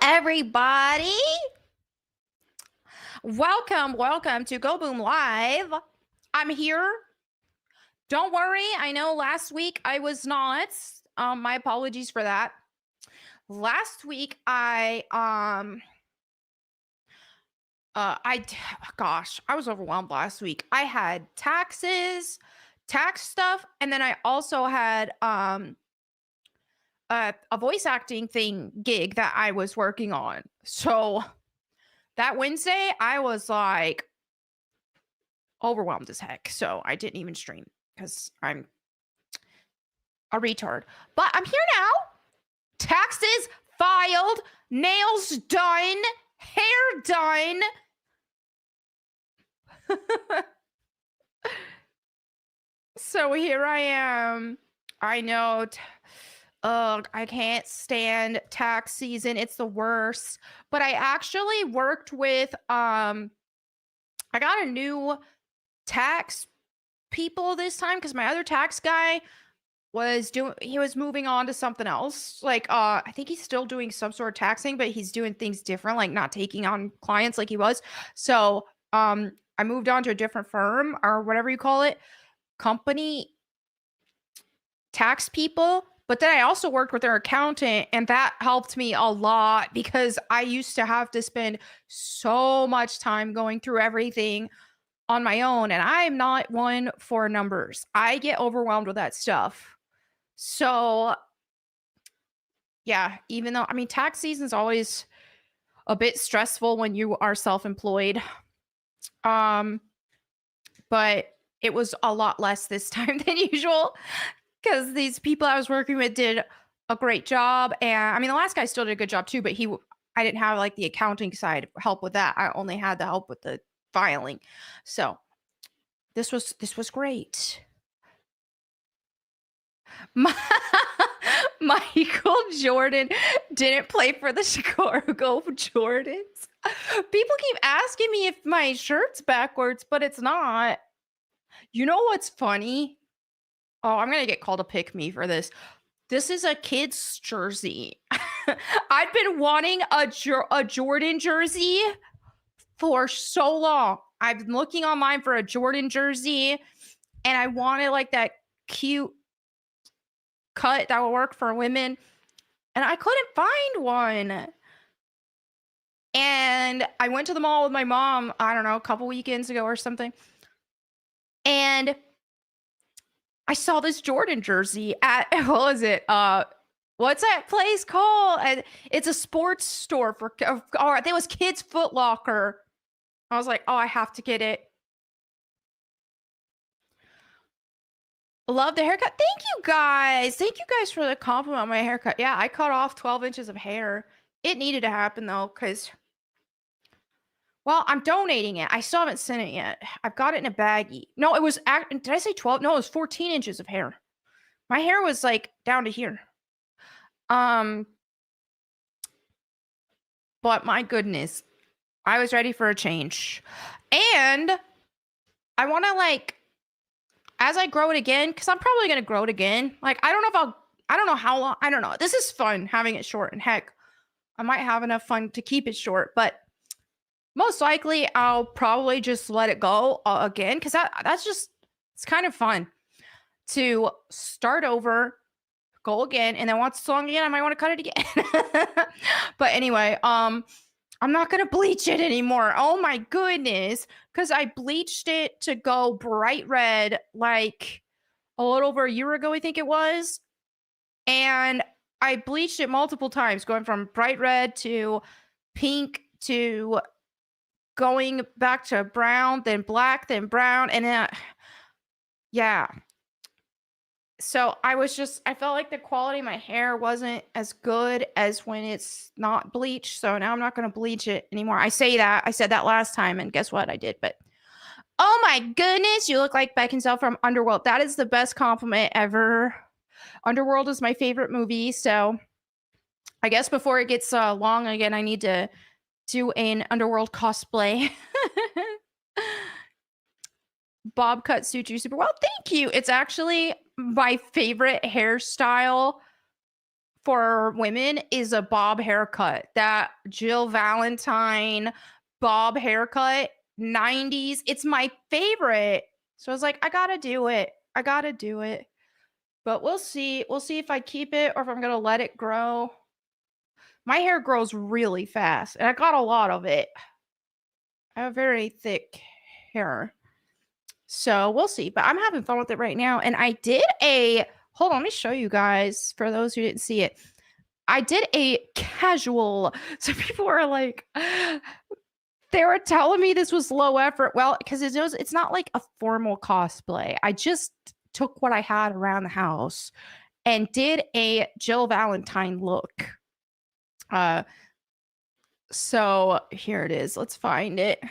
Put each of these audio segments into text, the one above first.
Everybody. Welcome to Go Boom Live. I'm here. Don't worry. I know last week I was not. My apologies for that. Last week I was overwhelmed last week. I had tax stuff, and then I also had a voice acting gig that I was working on. So that Wednesday, I was like overwhelmed as heck. So I didn't even stream because I'm a retard. But I'm here now. Taxes filed, nails done, hair done. So here I am. I know. I can't stand tax season. It's the worst. But I actually worked with I got a new tax people this time because my other tax guy was moving on to something else. Like I think he's still doing some sort of taxing, but he's doing things different, like not taking on clients like he was. So I moved on to a different firm or whatever you call it, company tax people. But then I also worked with their accountant, and that helped me a lot because I used to have to spend so much time going through everything on my own, and I'm not one for numbers. I get overwhelmed with that stuff. So, yeah, even though, I mean, tax season is always a bit stressful when you are self-employed. But it was a lot less this time than usual because these people I was working with did a great job. And I mean, the last guy still did a good job too, but I didn't have like the accounting side help with that. I only had the help with the filing. So this was great. Michael Jordan didn't play for the Chicago Jordans. People keep asking me if my shirt's backwards, but it's not. You know what's funny? Oh, I'm going to get called a pick me for this. This is a kid's jersey. I've been wanting a Jordan jersey for so long. I've been looking online for a Jordan jersey, and I wanted like that cute cut that will work for women, and I couldn't find one. And I went to the mall with my mom, I don't know, a couple weekends ago or something, and I saw this Jordan jersey at what was it? What's that place called? It's a sports store for, or I think it was Kids Foot Locker. I was like, oh, I have to get it. Love the haircut. Thank you guys. Thank you guys for the compliment on my haircut. Yeah, I cut off 12 inches of hair. It needed to happen though, because, well, I'm donating it. I still haven't sent it yet. I've got it in a baggie. No, it was, did I say 12? No, it was 14 inches of hair. My hair was like down to here. But my goodness, I was ready for a change. And I want to like, as I grow it again, because I'm probably going to grow it again. Like, I don't know how long. I don't know. This is fun having it short, and heck, I might have enough fun to keep it short, but most likely I'll probably just let it go again, because that's just, it's kind of fun to start over, go again, and then once it's long again, I might want to cut it again. But anyway, I'm not going to bleach it anymore. Oh my goodness. Because I bleached it to go bright red like a little over a year ago, I think it was. And I bleached it multiple times, going from bright red to pink to going back to brown, then black, then brown. And then, yeah. So I felt like the quality of my hair wasn't as good as when it's not bleached. So now I'm not going to bleach it anymore. I said that last time, and guess what? I did. But oh my goodness, you look like Beckinsale from Underworld. That is the best compliment ever. Underworld is my favorite movie. So I guess before it gets long again, I need to do an Underworld cosplay. Bob cut suits you super well. Thank you. It's actually my favorite hairstyle for women is a bob haircut. That Jill Valentine bob haircut, 90s. It's my favorite. So I was like, I gotta do it. I gotta do it. But we'll see. We'll see if I keep it or if I'm gonna let it grow. My hair grows really fast, and I got a lot of it. I have very thick hair. So we'll see. But I'm having fun with it right now. And I did a hold on, let me show you guys for those who didn't see it. I did a casual. So people were like, they were telling me this was low effort. Well, because it's not like a formal cosplay. I just took what I had around the house and did a Jill Valentine look. So here it is. Let's find it.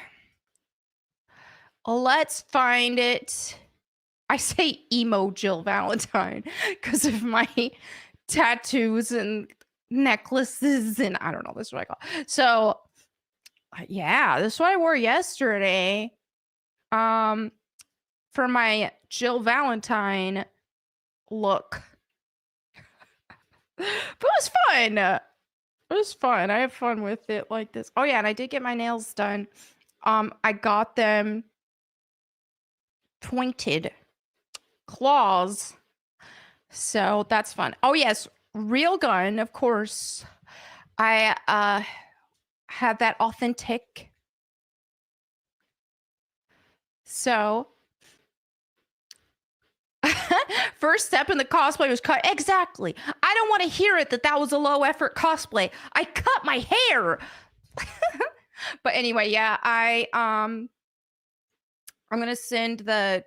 Let's find it. I say emo Jill Valentine because of my tattoos and necklaces and I don't know. This is what I call it. So yeah, this is what I wore yesterday. For my Jill Valentine look. But it was fun. It was fun. I have fun with it like this. Oh yeah, and I did get my nails done. I got them pointed claws. So that's fun. Oh yes, real gun, of course. I had that authentic. So first step in the cosplay was cut. Exactly. I don't want to hear it that was a low effort cosplay. I cut my hair. But anyway, yeah, I'm gonna send the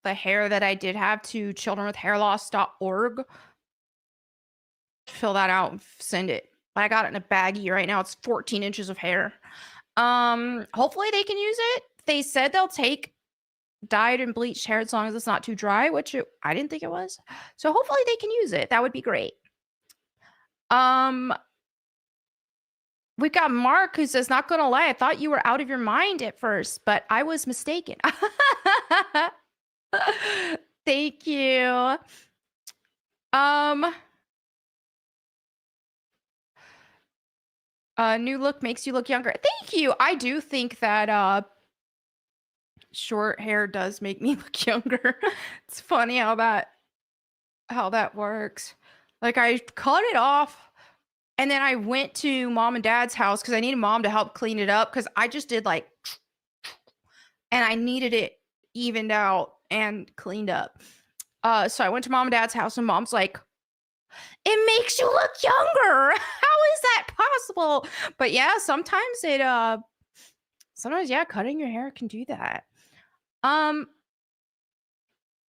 hair that I did have to childrenwithhairloss.org. Fill that out and send it. But I got it in a baggie right now. It's 14 inches of hair. Hopefully they can use it. They said they'll take dyed and bleached hair as long as it's not too dry, which I didn't think it was. So hopefully they can use it. That would be great. We've got Mark who says, not gonna lie, I thought you were out of your mind at first, but I was mistaken. Thank you. New look makes you look younger. Thank you. I do think that short hair does make me look younger. It's funny how that works. Like I cut it off and then I went to mom and dad's house because I needed mom to help clean it up because I just did like and I needed it evened out and cleaned up. So I went to mom and dad's house and mom's like, it makes you look younger. How is that possible? But yeah, sometimes yeah, cutting your hair can do that. But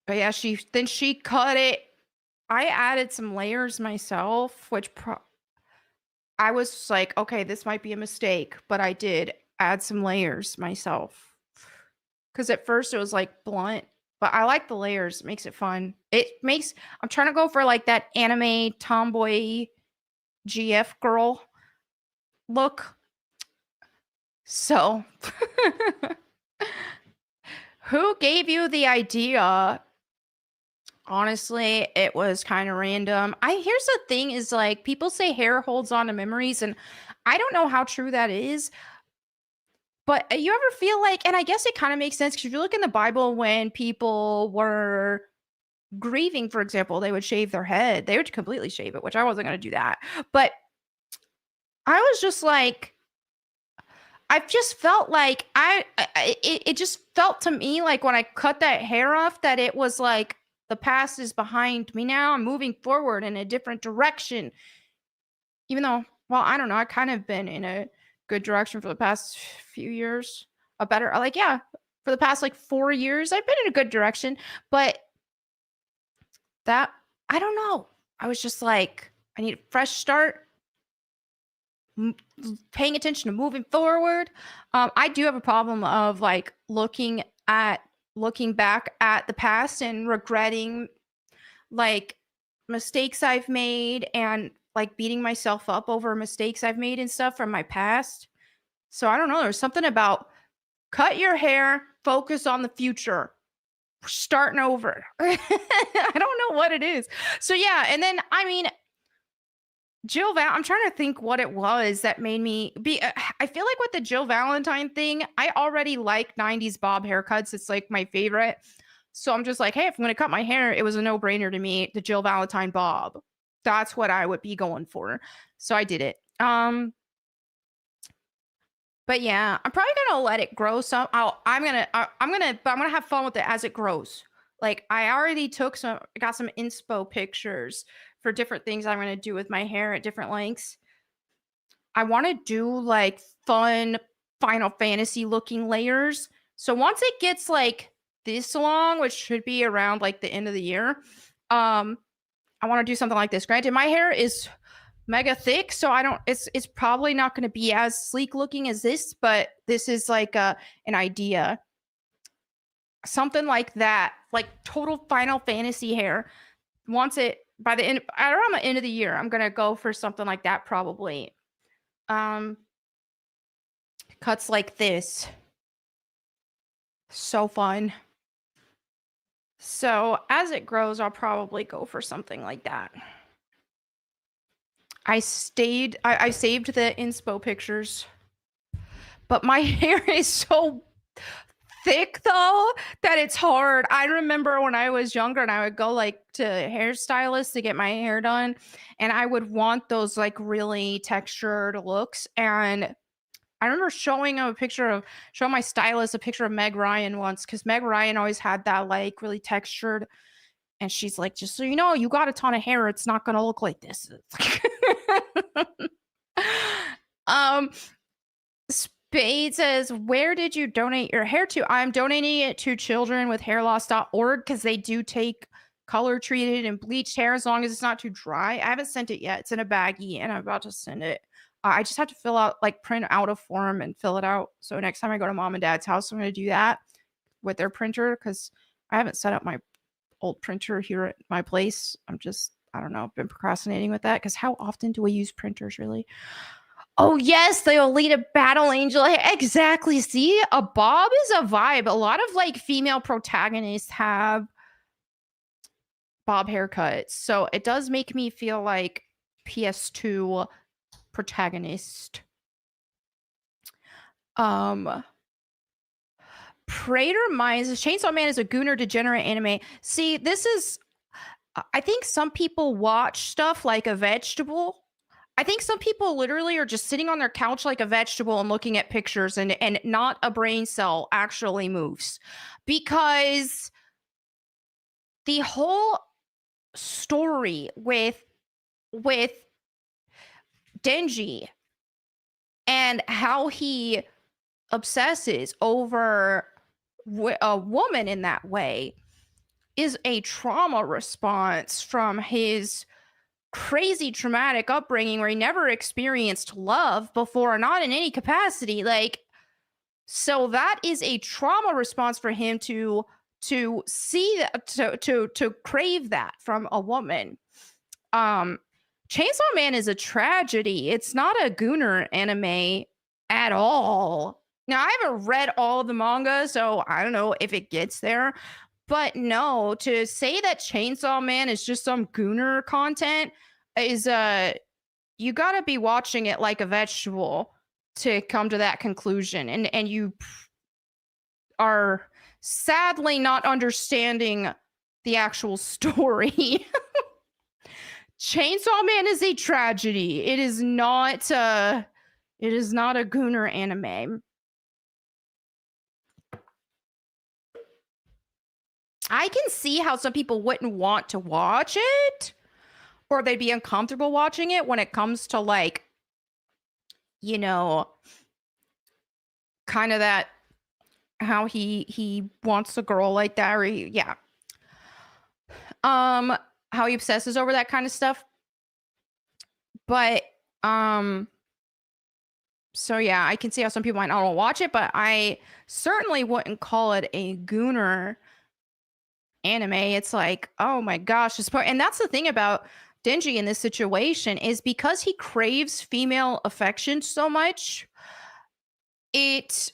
yeah, she cut it. I added some layers myself, which I was like, okay, this might be a mistake, but I did add some layers myself. Because at first it was like blunt, but I like the layers. It makes it fun. I'm trying to go for like that anime tomboy GF girl look. So, who gave you the idea? Honestly, it was kind of random. Here's the thing is like people say hair holds on to memories, and I don't know how true that is. But you ever feel like, and I guess it kind of makes sense because if you look in the Bible when people were grieving, for example, they would shave their head. They would completely shave it, which I wasn't going to do that. But I was just like, I just felt like it just felt to me like when I cut that hair off that it was like the past is behind me now. I'm moving forward in a different direction. Even though, well, I don't know. I kind of been in a good direction for the past few years. For the past like 4 years, I've been in a good direction. But that, I don't know. I was just like, I need a fresh start. Paying attention to moving forward. I do have a problem of like looking back at the past and regretting like mistakes I've made and like beating myself up over mistakes I've made and stuff from my past. So I don't know. There's something about cut your hair, focus on the future. We're starting over. I don't know what it is. So yeah, and then I mean, I'm trying to think what it was that made me be. I feel like with the Jill Valentine thing, I already like 90s bob haircuts. It's like my favorite. So I'm just like, hey, if I'm going to cut my hair, it was a no brainer to me. The Jill Valentine bob. That's what I would be going for. So I did it. But yeah, I'm probably gonna let it grow some. But I'm gonna have fun with it as it grows. Like I already got some inspo pictures for different things I'm gonna do with my hair at different lengths. I want to do like fun Final Fantasy looking layers. So once it gets like this long, which should be around like the end of the year, I want to do something like this. Granted, my hair is mega thick, so I don't it's probably not going to be as sleek looking as this, but this is like an idea. Something like that, like total Final Fantasy hair. Once it by the end around the end of the year, I'm going to go for something like that probably. Cuts like this. So fun. So as it grows, I'll probably go for something like that. I saved the inspo pictures, but my hair is so thick though that it's hard. I remember when I was younger and I would go like to hairstylists to get my hair done, and I would want those like really textured looks. And I remember showing my stylist a picture of Meg Ryan once, because Meg Ryan always had that like really textured. And she's like, just so you know, you got a ton of hair. It's not gonna look like this. Spade says, where did you donate your hair to? I'm donating it to childrenwithhairloss.org because they do take color treated and bleached hair as long as it's not too dry. I haven't sent it yet. It's in a baggie and I'm about to send it. I just have to print out a form and fill it out. So next time I go to mom and dad's house, I'm going to do that with their printer because I haven't set up my old printer here at my place. I don't know, I've been procrastinating with that because how often do we use printers really? Oh yes, the Alita Battle Angel. Exactly. See, a bob is a vibe. A lot of like female protagonists have bob haircuts. So it does make me feel like PS2 protagonist. Prater Mines, Chainsaw Man is a gooner degenerate anime. See, I think some people watch stuff like a vegetable. I think some people literally are just sitting on their couch like a vegetable and looking at pictures, and not a brain cell actually moves. Because the whole story with Denji and how he obsesses over a woman in that way is a trauma response from his crazy traumatic upbringing where he never experienced love before, not in any capacity. Like, so that is a trauma response for him to see that, to crave that from a woman. Chainsaw Man is a tragedy. It's not a gooner anime at all. Now, I haven't read all of the manga, so I don't know if it gets there. But no, to say that Chainsaw Man is just some gooner content is you gotta be watching it like a vegetable to come to that conclusion. And you are sadly not understanding the actual story. Chainsaw Man is a tragedy. It is not a gooner anime. I can see how some people wouldn't want to watch it, or they'd be uncomfortable watching it when it comes to like, you know, kind of that how he wants a girl like that, or how he obsesses over that kind of stuff. But so yeah, I can see how some people might not want to watch it, but I certainly wouldn't call it a gooner anime. It's like, oh my gosh, and that's the thing about Denji in this situation, is because he craves female affection so much, it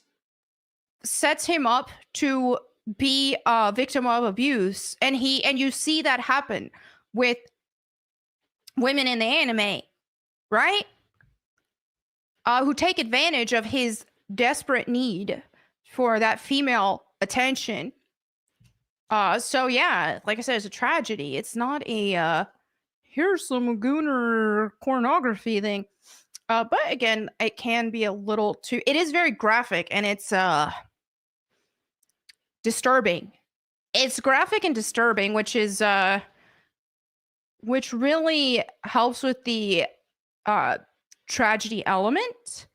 sets him up to be a victim of abuse. And you see that happen with women in the anime. right? Who take advantage of his desperate need for that female attention. So yeah, like I said, it's a tragedy. It's not a here's some gooner pornography thing. But again, it can be a little too. It is very graphic and it's disturbing. It's graphic and disturbing, which really helps with the uh tragedy element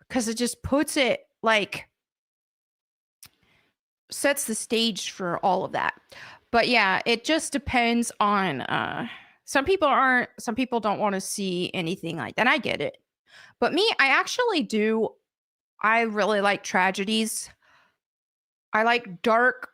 because it just puts it like sets the stage for all of that. But yeah, it just depends on some people don't want to see anything like that. I get it. But me, I actually do. I really like tragedies. I like dark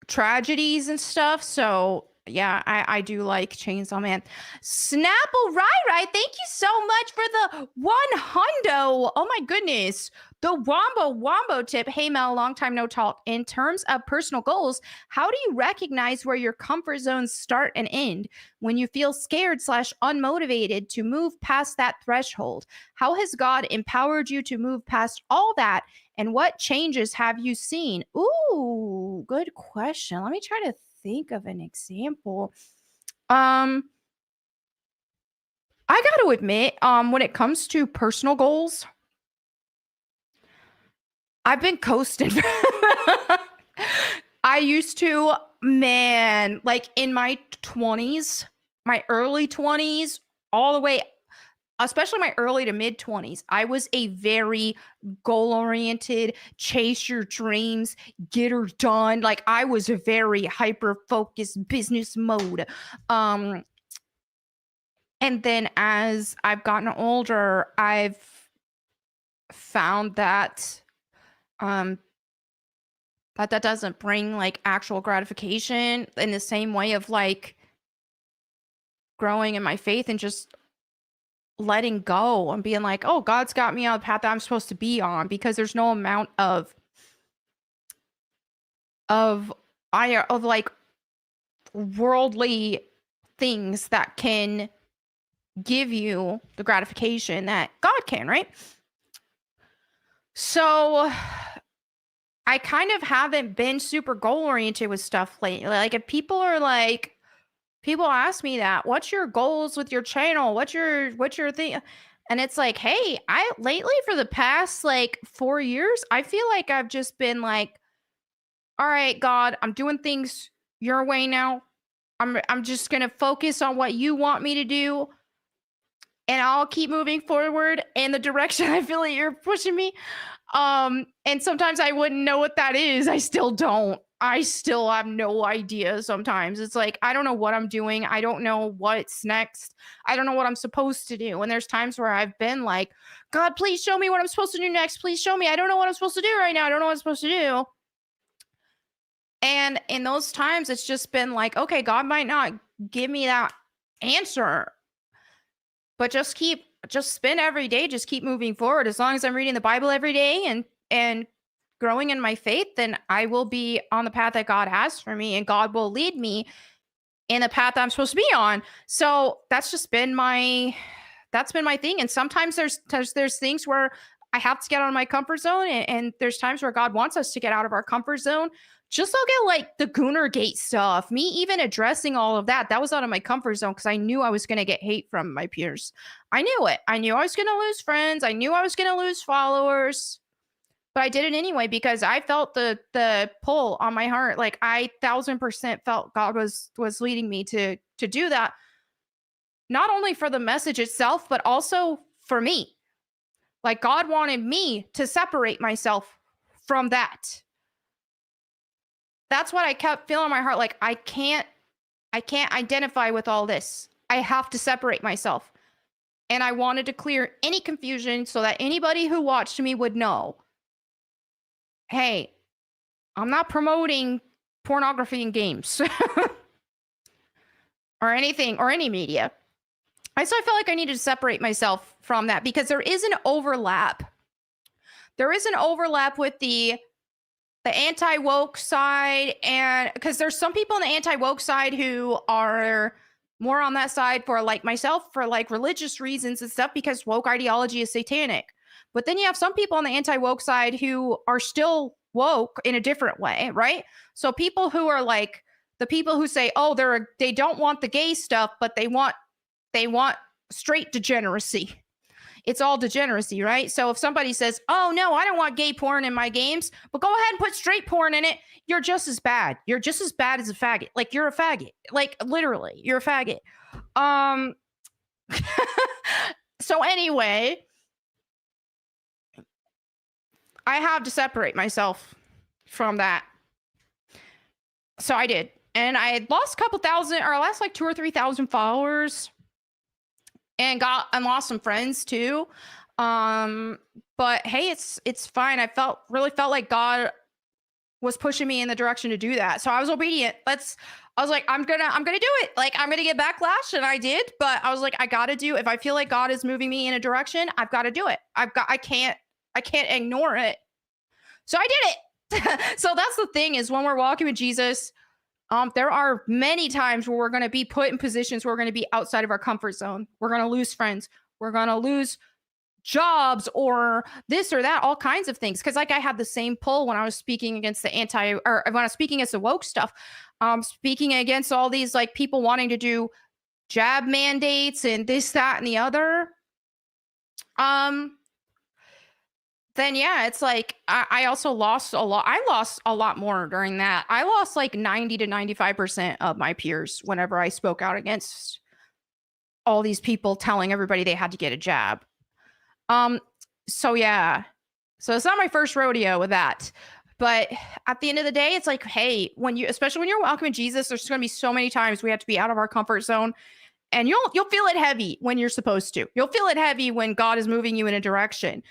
tragedies and stuff. So yeah, I do like Chainsaw Man. Snapple Rai, thank you so much for the 100. Oh my goodness. The Wombo tip. Hey Mel, long time no talk. In terms of personal goals, how do you recognize where your comfort zones start and end when you feel scared slash unmotivated to move past that threshold? How has God empowered you to move past all that? And what changes have you seen? Ooh, good question. Let me try to think of an example. I got to admit, when it comes to personal goals, I've been coasting. I used to, man, like in my 20s, my early 20s, all the way, especially my early to mid 20s, I was a very goal oriented, chase your dreams, get her done. Like I was a very hyper focused business mode. Um, and then as I've gotten older, I've found that um that doesn't bring like actual gratification in the same way of like growing in my faith and just letting go and being like, oh, God's got me on the path that I'm supposed to be on, because there's no amount of like worldly things that can give you the gratification that God can, right? So I kind of haven't been super goal oriented with stuff lately. Like if people ask me that, what's your goals with your channel? What's your thing? And it's like, hey, I lately for the past like 4 years, I feel like I've just been like, all right, God, I'm doing things your way now. I'm just going to focus on what you want me to do, and I'll keep moving forward in the direction I feel like you're pushing me. And sometimes I wouldn't know what that is. I still don't. I still have no idea sometimes. It's like I don't know what I'm doing. I don't know what's next. I don't know what I'm supposed to do. And there's times where I've been like, God, please show me what I'm supposed to do next. Please show me. I don't know what I'm supposed to do right now. I don't know what I'm supposed to do. And in those times, it's just been like, okay, God might not give me that answer, but just spend every day, just keep moving forward. As long as I'm reading the Bible every day and growing in my faith, then I will be on the path that God has for me, and God will lead me in the path I'm supposed to be on. So that's been my thing. And sometimes there's things where I have to get out of my comfort zone, and there's times where God wants us to get out of our comfort zone. Just look at like the Gooner Gate stuff. Me even addressing all of that was out of my comfort zone because I knew I was going to get hate from my peers. I knew it. I knew I was going to lose friends. I knew I was going to lose followers. But I did it anyway because I felt the pull on my heart. Like I 1000% felt God was leading me to do that. Not only for the message itself, but also for me. Like God wanted me to separate myself from that. That's what I kept feeling in my heart. Like I can't identify with all this. I have to separate myself. And I wanted to clear any confusion so that anybody who watched me would know, hey, I'm not promoting pornography in games or anything or any media. So I felt like I needed to separate myself from that because there is an overlap. There is an overlap with the anti-woke side, and because there's some people on the anti-woke side who are more on that side for like myself for like religious reasons and stuff because woke ideology is satanic. But then you have some people on the anti-woke side who are still woke in a different way, right? So people who are like the people who say, "Oh, they don't want the gay stuff, but they want straight degeneracy." It's all degeneracy, right? So if somebody says, "Oh no, I don't want gay porn in my games," but go ahead and put straight porn in it, you're just as bad. You're just as bad as a faggot. Like you're a faggot. Like literally, you're a faggot. Um so anyway, I have to separate myself from that. So I did. And I had lost a couple thousand, or I lost like 2 or 3 thousand followers, and lost some friends too. But hey, it's fine. Really felt like God was pushing me in the direction to do that. So I was obedient. I was like, I'm gonna do it. Like I'm gonna get backlash, and I did. But I was like, I gotta do. If I feel like God is moving me in a direction, I've got to do it. I can't ignore it. So I did it. So that's the thing is when we're walking with Jesus, there are many times where we're going to be put in positions where we're going to be outside of our comfort zone. We're going to lose friends. We're going to lose jobs or this or that, all kinds of things. Because like I had the same pull when I was speaking against when I was speaking against the woke stuff, speaking against all these like people wanting to do jab mandates and this, that, and the other. Then yeah, it's like I also lost a lot. I lost a lot more during that. I lost like 90 to 95% of my peers whenever I spoke out against all these people telling everybody they had to get a jab. So yeah. So it's not my first rodeo with that. But at the end of the day, it's like, hey, especially when you're walking with Jesus, there's going to be so many times we have to be out of our comfort zone. And you'll feel it heavy when you're supposed to. You'll feel it heavy when God is moving you in a direction.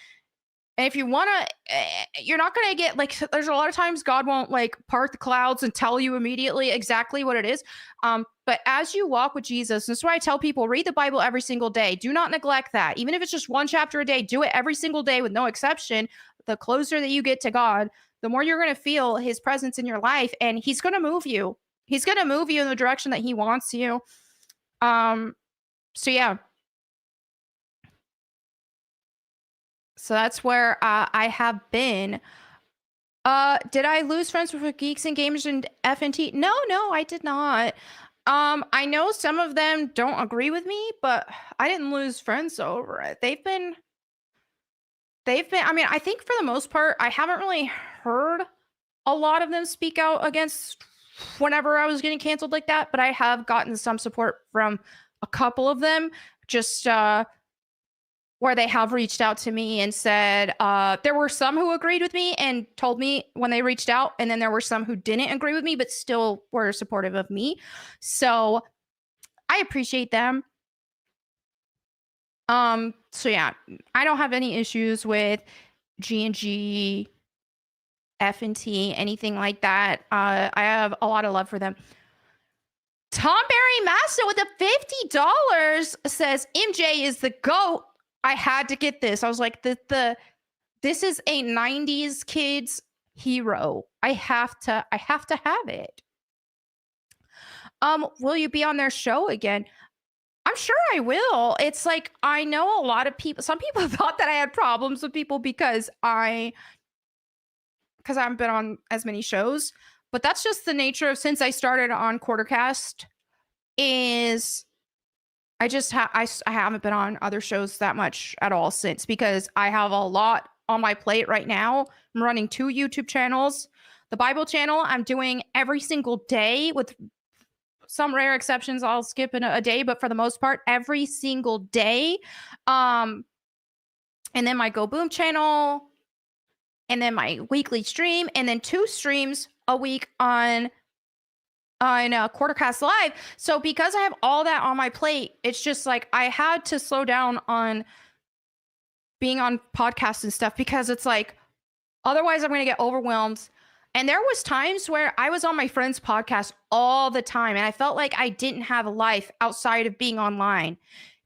And if you want to, you're not going to get like, there's a lot of times God won't like part the clouds and tell you immediately exactly what it is. But as you walk with Jesus, this is why I tell people, read the Bible every single day. Do not neglect that. Even if it's just one chapter a day, do it every single day with no exception. The closer that you get to God, the more you're going to feel his presence in your life, and he's going to move you. He's going to move you in the direction that he wants you. So yeah. So that's where I have been. Did I lose friends with geeks and gamers and FNT? No, I did not. I know some of them don't agree with me, but I didn't lose friends over it. They've been, I mean, I think for the most part, I haven't really heard a lot of them speak out against whenever I was getting canceled like that, but I have gotten some support from a couple of them, just where they have reached out to me and said, there were some who agreed with me and told me when they reached out, and then there were some who didn't agree with me, but still were supportive of me. So I appreciate them. So yeah, I don't have any issues with G&G, F&T, anything like that. I have a lot of love for them. Tom Barry Massa with the $50 says, MJ is the GOAT. I had to get this. I was like, this is a 90s kids hero. I have to have it. Will you be on their show again? I'm sure I will. It's like, I know a lot of people, some people thought that I had problems with people because I haven't been on as many shows, but that's just the nature of, since I started on Quartercast, is I just I haven't been on other shows that much at all since, because I have a lot on my plate right now. I'm running 2 YouTube channels. The Bible channel I'm doing every single day, with some rare exceptions I'll skip in a day, but for the most part every single day. And then my Go Boom channel, and then my weekly stream, and then 2 streams a week on Quartercast Live. So because I have all that on my plate, it's just like I had to slow down on being on podcasts and stuff, because it's like, otherwise I'm going to get overwhelmed. And there was times where I was on my friend's podcast all the time, and I felt like I didn't have a life outside of being online.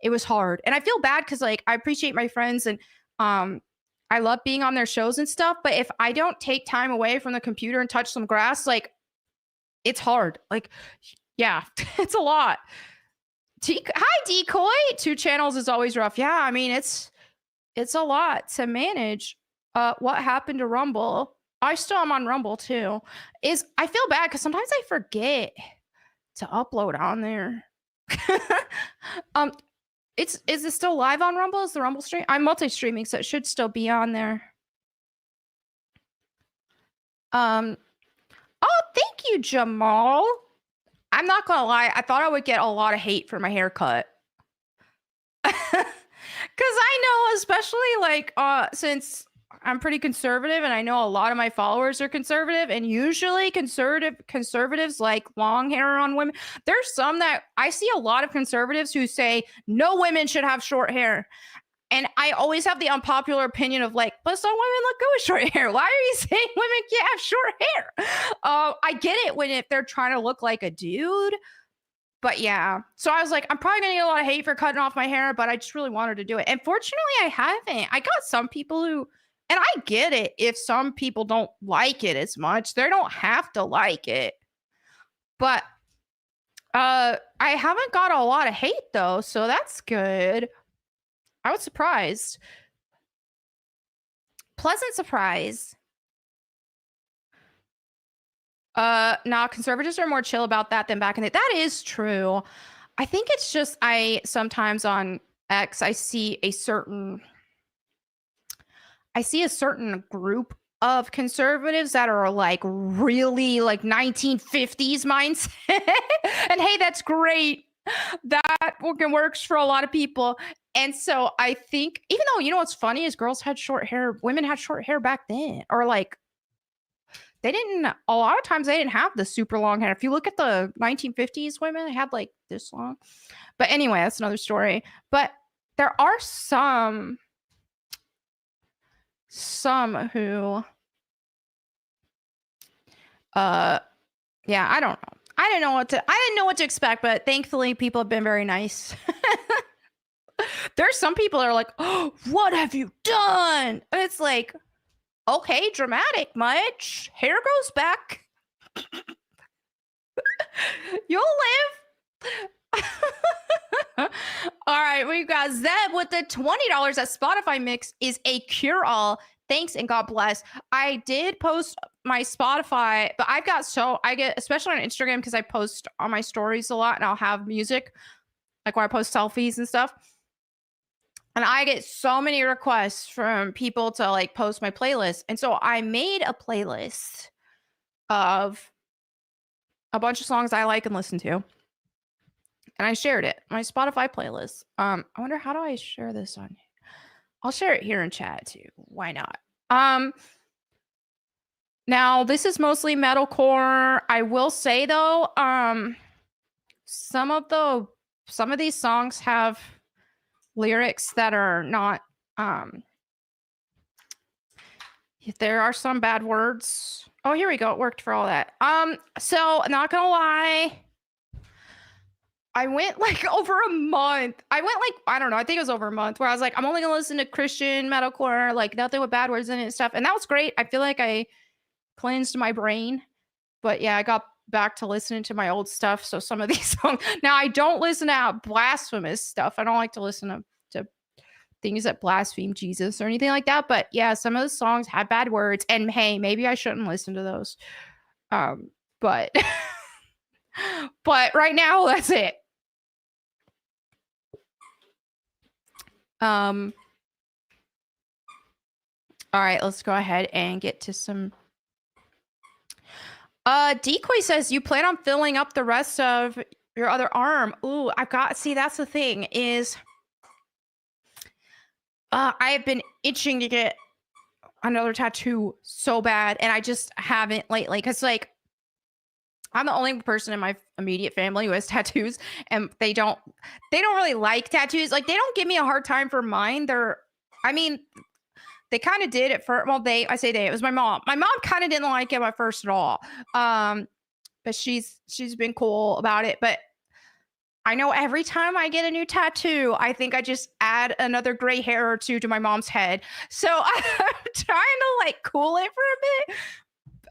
It was hard. And I feel bad because like I appreciate my friends, and I love being on their shows and stuff. But if I don't take time away from the computer and touch some grass, like, it's hard. Like, yeah, it's a lot. Hi, Decoy. 2 channels is always rough. Yeah, I mean, it's a lot to manage. What happened to Rumble? I still am on Rumble too. I feel bad because sometimes I forget to upload on there. um, is it still live on Rumble? Is the Rumble stream? I'm multi-streaming, so it should still be on there. Oh, thank you, Jamal. I'm not gonna lie, I thought I would get a lot of hate for my haircut. Cause I know, especially like since I'm pretty conservative and I know a lot of my followers are conservative, and usually conservatives like long hair on women. There's some that I see a lot of conservatives who say no women should have short hair. And I always have the unpopular opinion of like, but some women look good with short hair. Why are you saying women can't have short hair? I get it if they're trying to look like a dude. But yeah, so I was like, I'm probably gonna get a lot of hate for cutting off my hair, but I just really wanted to do it. And fortunately, I haven't. I got some people who, and I get it if some people don't like it as much. They don't have to like it. But I haven't got a lot of hate though, so that's good. I was surprised. Pleasant surprise. Nah, conservatives are more chill about that than back in the. That is true. I think it's just I sometimes on X I see a certain group of conservatives that are like really like 1950s mindset. And hey, that's great. That works for a lot of people. And so I think, even though, you know what's funny is girls had short hair, women had short hair back then, or like they didn't, a lot of times they didn't have the super long hair. If you look at the 1950s women, they had like this long. But anyway, that's another story. But there are some who yeah, I don't know. I didn't know what to expect, but thankfully people have been very nice. There's some people that are like, oh, what have you done? And it's like, okay, dramatic much. Hair grows back. You'll live. All right, we got Zeb with the $20 at Spotify mix is a cure-all. Thanks and God bless. I did post my Spotify, but I get, especially on Instagram, because I post on my stories a lot and I'll have music, like where I post selfies and stuff. And I get so many requests from people to like post my playlist. And so I made a playlist of a bunch of songs I like and listen to. And I shared it, my Spotify playlist. I wonder, how do I share this on? I'll share it here in chat too. Why not? Now this is mostly metalcore. I will say though, some of these songs have lyrics that are not, there are some bad words. Oh, here we go. It worked for all that. So not gonna lie, I went like over a month. I don't know, I think it was over a month where I was like, I'm only gonna listen to Christian metalcore, like nothing with bad words in it and stuff. And that was great. I feel like I cleansed my brain. But yeah, I got back to listening to my old stuff. So some of these songs, now I don't listen to blasphemous stuff. I don't like to listen to things that blaspheme Jesus or anything like that. But yeah, some of the songs had bad words. And hey, maybe I shouldn't listen to those. But but right now, that's it. All right, let's go ahead and get to some. Decoy says you plan on filling up the rest of your other arm. Ooh, see, that's the thing is, I have been itching to get another tattoo so bad, and I just haven't lately. Because like, I'm the only person in my immediate family who has tattoos, and they don't really like tattoos. Like, they don't give me a hard time for mine. They kind of did at first. Well, it was my mom. My mom kind of didn't like it at first at all. But she's been cool about it. But I know every time I get a new tattoo, I think I just add another gray hair or two to my mom's head. So I'm trying to like cool it for a bit.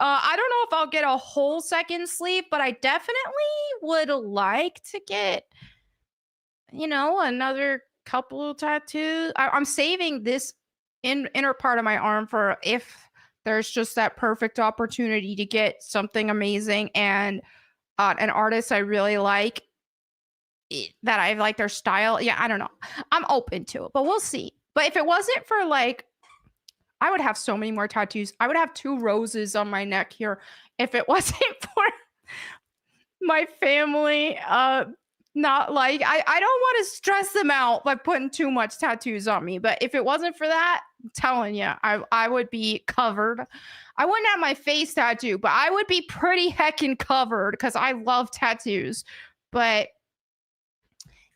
I don't know if I'll get a whole second sleeve, but I definitely would like to get you know, another couple tattoos. I'm saving this inner part of my arm for if there's just that perfect opportunity to get something amazing and an artist I really like that I like their style. Yeah, I don't know. I'm open to it, but we'll see. But if it wasn't for like, I would have so many more tattoos. I would have 2 roses on my neck here if it wasn't for my family not like I don't want to stress them out by putting too much tattoos on me, but if it wasn't for that, I'm telling you, I would be covered. I wouldn't have my face tattoo, but I would be pretty heckin' covered because I love tattoos. But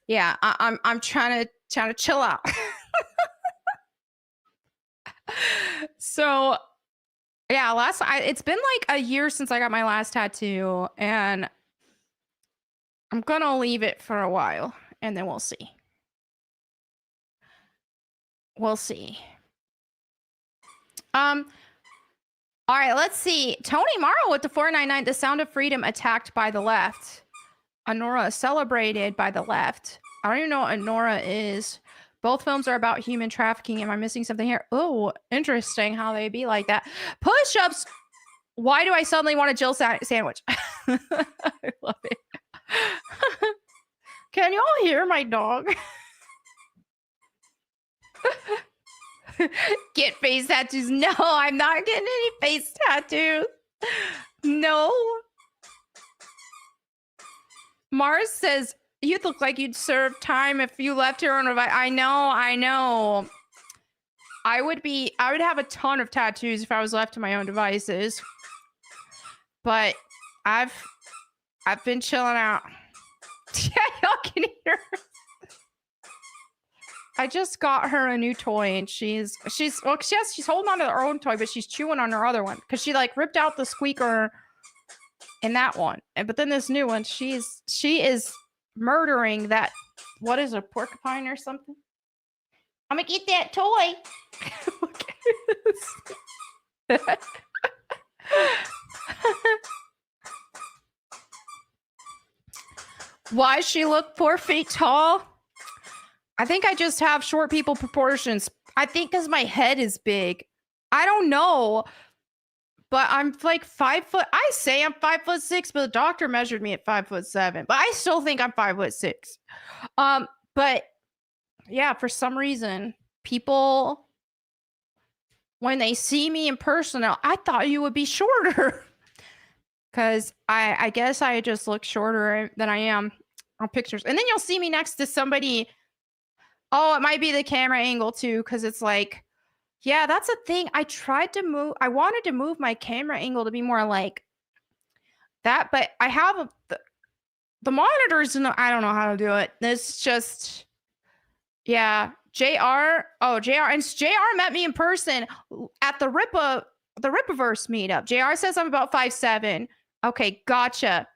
yeah, I'm trying to chill out. So yeah, it's been like a year since I got my last tattoo, and I'm gonna leave it for a while, and then we'll see. We'll see. All right, let's see. Tony Morrow with the 499. The Sound of Freedom attacked by the left. Honora celebrated by the left. I don't even know what Honora is. Both films are about human trafficking. Am I missing something here? Oh, interesting how they be like that. Push-ups. Why do I suddenly want a Jill sandwich? I love it. Can y'all hear my dog? Get face tattoos. No, I'm not getting any face tattoos. No. Mars says, you look like you'd serve time if you left your own device. I know. I would have a ton of tattoos if I was left to my own devices. But I've been chilling out. Yeah, y'all can hear her. I just got her a new toy, and she's holding on to her own toy, but she's chewing on her other one because she like ripped out the squeaker in that one. But then this new one, she is murdering that. What is a porcupine or something? I'm gonna get that toy. Why she look 4 feet tall? I think I just have short people proportions. I think because my head is big. I don't know. But I'm like 5 foot. I say I'm 5'6", but the doctor measured me at 5'7". But I still think I'm 5'6". But yeah, for some reason, people, when they see me in person, I thought you would be shorter. Because I guess I just look shorter than I am on pictures. And then you'll see me next to somebody. Oh, it might be the camera angle too, because it's like, yeah, that's a thing. I wanted to move my camera angle to be more like that, but I have the monitors, and I don't know how to do it. It's just, yeah. JR, and JR met me in person at the Rippaverse meetup. JR says I'm about 5'7". Okay, gotcha.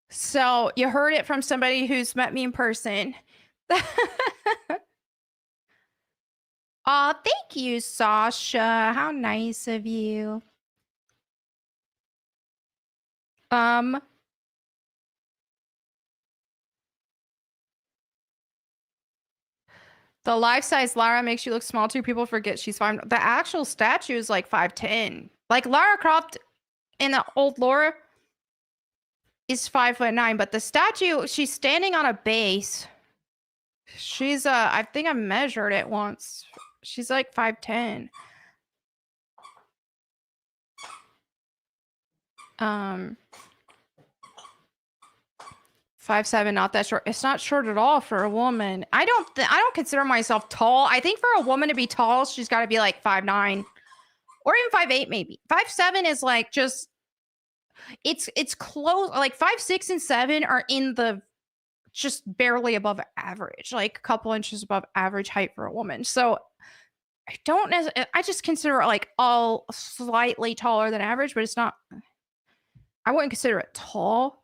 So you heard it from somebody who's met me in person. Aw, thank you, Sasha. How nice of you. The life-size Lara makes you look small too. People forget she's 5. The actual statue is like 5'10". Like Lara Croft in the old lore is 5'9", but the statue, she's standing on a base. She's I think I measured it once. She's like 5'10". 5'7", not that short. It's not short at all for a woman. I don't consider myself tall. I think for a woman to be tall, she's got to be like 5'9", or even 5'8", maybe. 5'7" is like just, it's close. Like 5'6" and 7 are in the just barely above average, like a couple inches above average height for a woman. So I just consider it like all slightly taller than average, but it's not, I wouldn't consider it tall.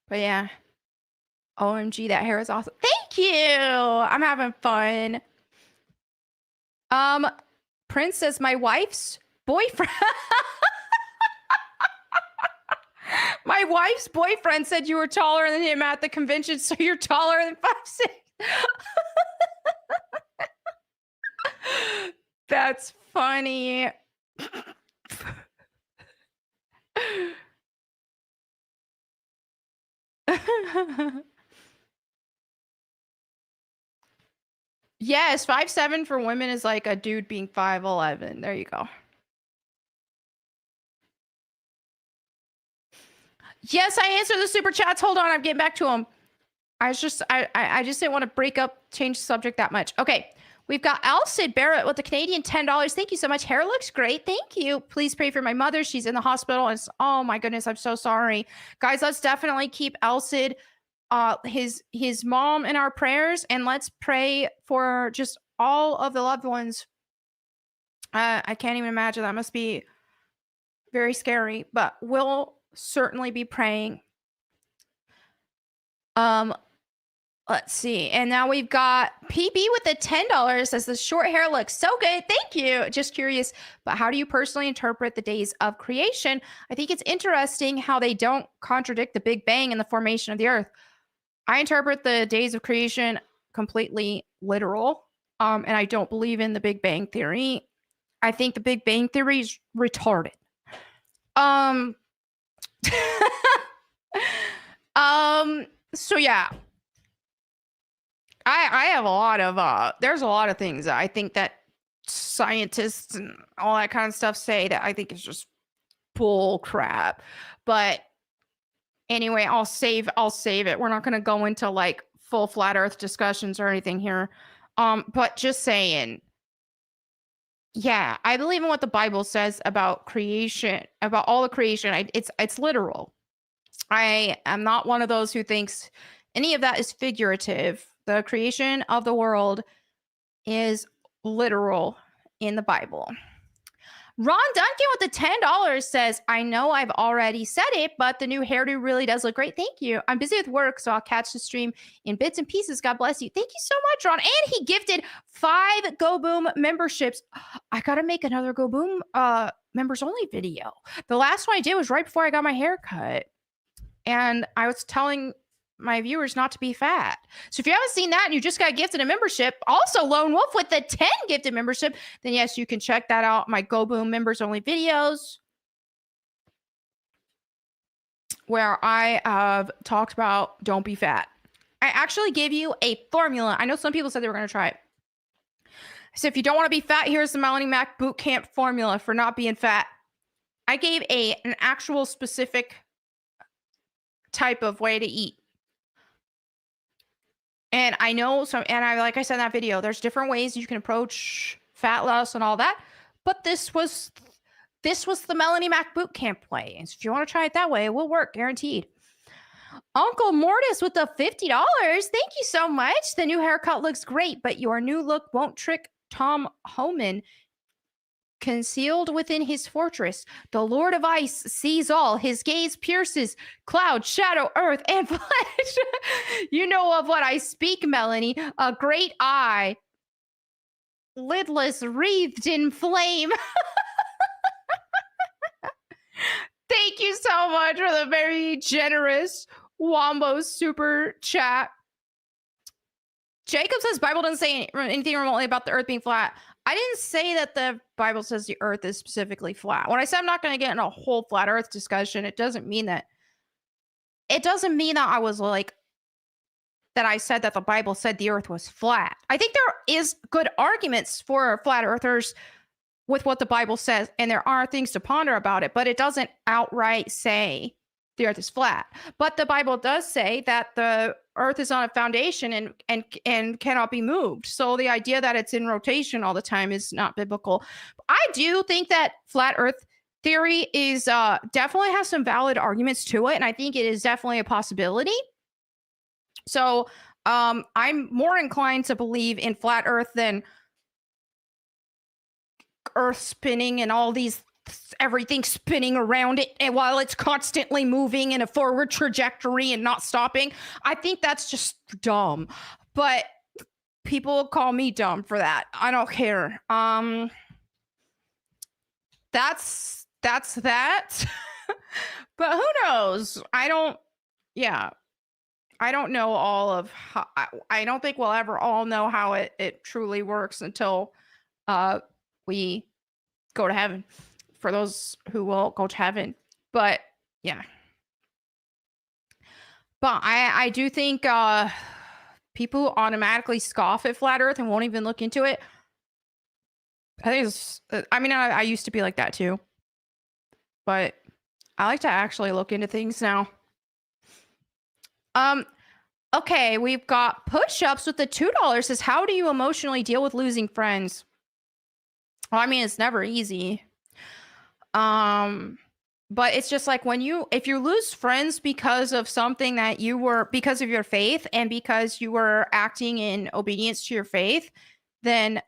But yeah. OMG, that hair is awesome. Thank you. I'm having fun. Prince says my wife's boyfriend. My wife's boyfriend said you were taller than him at the convention, so you're taller than 5'6". That's funny. Yes, 5'7" for women is like a dude being 5'11". There you go. Yes, I answered the super chats. Hold on, I'm getting back to them. I just didn't want to change the subject that much. Okay, we've got Alcid Barrett with the Canadian $10. Thank you so much. Hair looks great. Thank you. Please pray for my mother. She's in the hospital. And oh my goodness, I'm so sorry, guys. Let's definitely keep Alcid, his mom, in our prayers, and let's pray for just all of the loved ones. I can't even imagine. That must be very scary, but we'll certainly be praying. Let's see. And now we've got PB with the $10. Says the short hair looks so good. Thank you. Just curious, but how do you personally interpret the days of creation? I think it's interesting how they don't contradict the Big Bang and the formation of the earth. I interpret the days of creation completely literal. And I don't believe in the Big Bang theory. I think the Big Bang theory is retarded. So yeah. I have a lot of there's a lot of things that I think that scientists and all that kind of stuff say that I think is just bull crap. But anyway, I'll save it. We're not going to go into like full flat earth discussions or anything here. But just saying, yeah, I believe in what the Bible says about creation, about all the creation. It's literal. I am not one of those who thinks any of that is figurative. The creation of the world is literal in the Bible. Ron Duncan with the $10 says, I know I've already said it, but the new hairdo really does look great. Thank you. I'm busy with work, so I'll catch the stream in bits and pieces. God bless you. Thank you so much, Ron. And he gifted 5 Go Boom memberships. I got to make another Go Boom members only video. The last one I did was right before I got my hair cut. And I was telling my viewers not to be fat. So if you haven't seen that and you just got gifted a membership, also Lone Wolf with the 10 gifted membership, then yes, you can check that out. My Go Boom members only videos where I have talked about don't be fat. I actually gave you a formula. I know some people said they were going to try it. So if you don't want to be fat, here's the meloniemac boot camp formula for not being fat. I gave an actual specific type of way to eat. And I know like I said in that video, there's different ways you can approach fat loss and all that. But this was the meloniemac boot camp way. And so if you want to try it that way, it will work, guaranteed. Uncle Mortis with the $50. Thank you so much. The new haircut looks great, but your new look won't trick Tom Homan. Concealed within his fortress, the Lord of Ice sees all. His gaze pierces cloud, shadow, earth, and flesh. You know of what I speak, Melanie. A great eye, lidless, wreathed in flame. Thank you so much for the very generous Wombo super chat. Jacob says Bible doesn't say anything remotely about the earth being flat. I didn't say that the Bible says the earth is specifically flat. When I said I'm not going to get in a whole flat earth discussion, it doesn't mean that I was like, that I said that the Bible said the earth was flat. I think there is good arguments for flat earthers with what the Bible says, and there are things to ponder about it, but it doesn't outright say the earth is flat. But the Bible does say that the earth is on a foundation and cannot be moved. So the idea that it's in rotation all the time is not biblical. I do think that flat earth theory is definitely has some valid arguments to it, and I think it is definitely a possibility. So I'm more inclined to believe in flat earth than earth spinning and all these everything spinning around it, and while it's constantly moving in a forward trajectory and not stopping. I think that's just dumb, but people call me dumb for that. I don't care. That's that. But who knows? Yeah, I don't know all of how, I don't think we'll ever all know how it truly works until uh, we go to heaven, for those who will go to heaven. But yeah, but I do think people who automatically scoff at flat Earth and won't even look into it. I think it's, I mean, I used to be like that too, but I like to actually look into things now. Um, okay, we've got push-ups with the $2 says, how do you emotionally deal with losing friends? Well, I mean, it's never easy. But it's just like if you lose friends because of something that because of your faith and because you were acting in obedience to your faith, then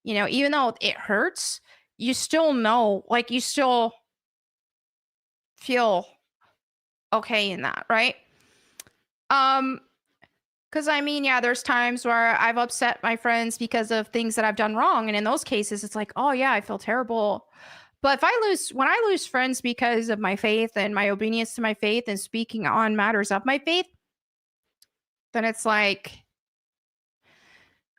even though it hurts, you still know, like you still feel okay in that, right? Because I mean, yeah, there's times where I've upset my friends because of things that I've done wrong. And in those cases, it's like, oh yeah, I feel terrible. But when I lose friends because of my faith and my obedience to my faith and speaking on matters of my faith, then it's like,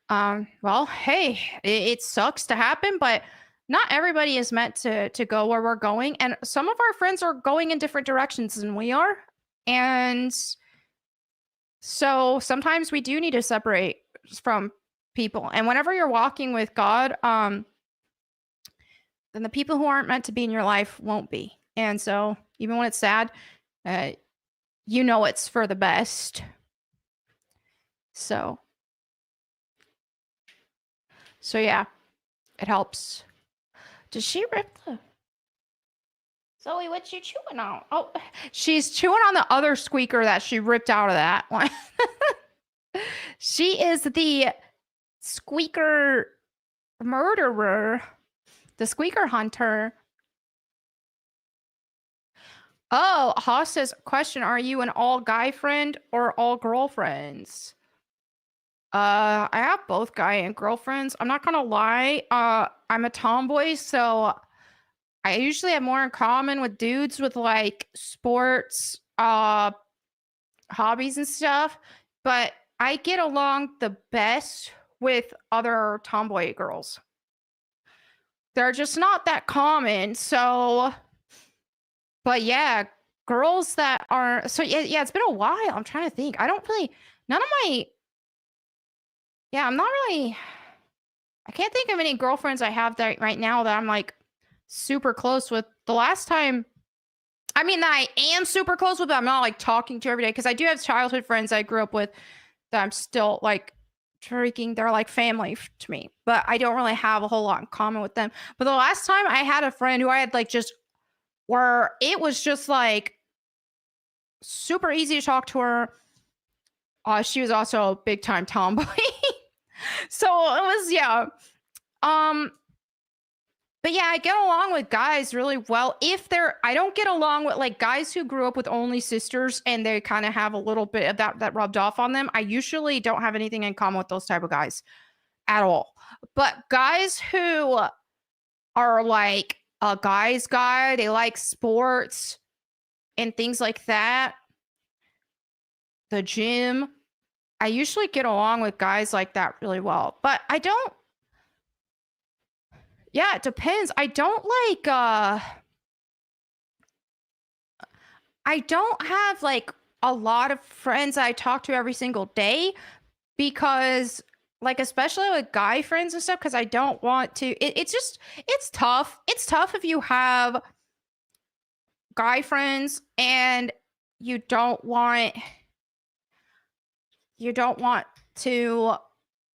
well, hey, it sucks to happen, but not everybody is meant to go where we're going. And some of our friends are going in different directions than we are. And so sometimes we do need to separate from people. And whenever you're walking with God, then the people who aren't meant to be in your life won't be. And so even when it's sad, it's for the best. So yeah, it helps. Does she rip the... Zoe, what you chewing on? Oh, she's chewing on the other squeaker that she ripped out of that one. She is the squeaker murderer, the squeaker hunter. Oh, Haas says, question, are you an all guy friend or all girlfriends? I have both guy and girlfriends. I'm not gonna lie. I'm a tomboy, so I usually have more in common with dudes with like sports, hobbies and stuff, but I get along the best with other tomboy girls. They're just not that common. So, but yeah, girls that are, so yeah, it's been a while. I'm trying to think. I don't really, none of my, yeah, I'm not really, I can't think of any girlfriends I have that right now that I'm like super close with. The last time, I mean, that I am super close with, but I'm not like talking to every day, because I do have childhood friends I grew up with that I'm still like freaking, they're like family to me, but I don't really have a whole lot in common with them. But the last time I had a friend who I had like just where it was just like super easy to talk to her. She was also a big time tomboy. So it was, yeah. But yeah, I get along with guys really well. I don't get along with like guys who grew up with only sisters and they kind of have a little bit of that rubbed off on them. I usually don't have anything in common with those type of guys at all. But guys who are like a guy's guy, they like sports and things like that, the gym, I usually get along with guys like that really well. But I don't, yeah, it depends. I don't have like a lot of friends I talk to every single day, because like, especially with guy friends and stuff, because I don't want to, it's tough. It's tough if you have guy friends and you don't want to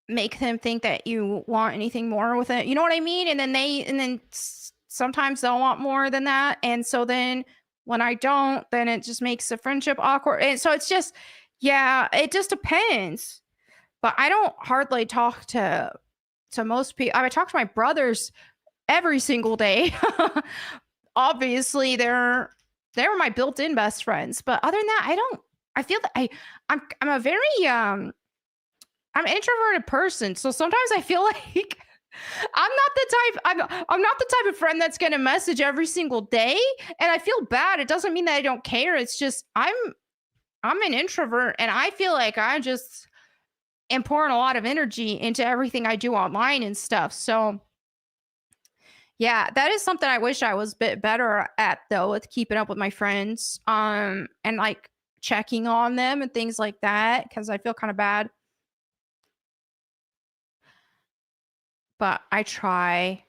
make them think that you want anything more with it. You know what I mean? And then sometimes they'll want more than that. And so then when I don't, then it just makes the friendship awkward. And so it's just, yeah, it just depends. But I don't hardly talk to most people. I talk to my brothers every single day. Obviously, they're my built-in best friends. But other than that, I feel that I'm a very I'm an introverted person, so sometimes I feel like I'm not the type of friend that's gonna message every single day, and I feel bad. It doesn't mean that I don't care. It's just I'm an introvert, and I feel like I just am pouring a lot of energy into everything I do online and stuff. So yeah, that is something I wish I was a bit better at though, with keeping up with my friends, and like checking on them and things like that, because I feel kind of bad, but I try.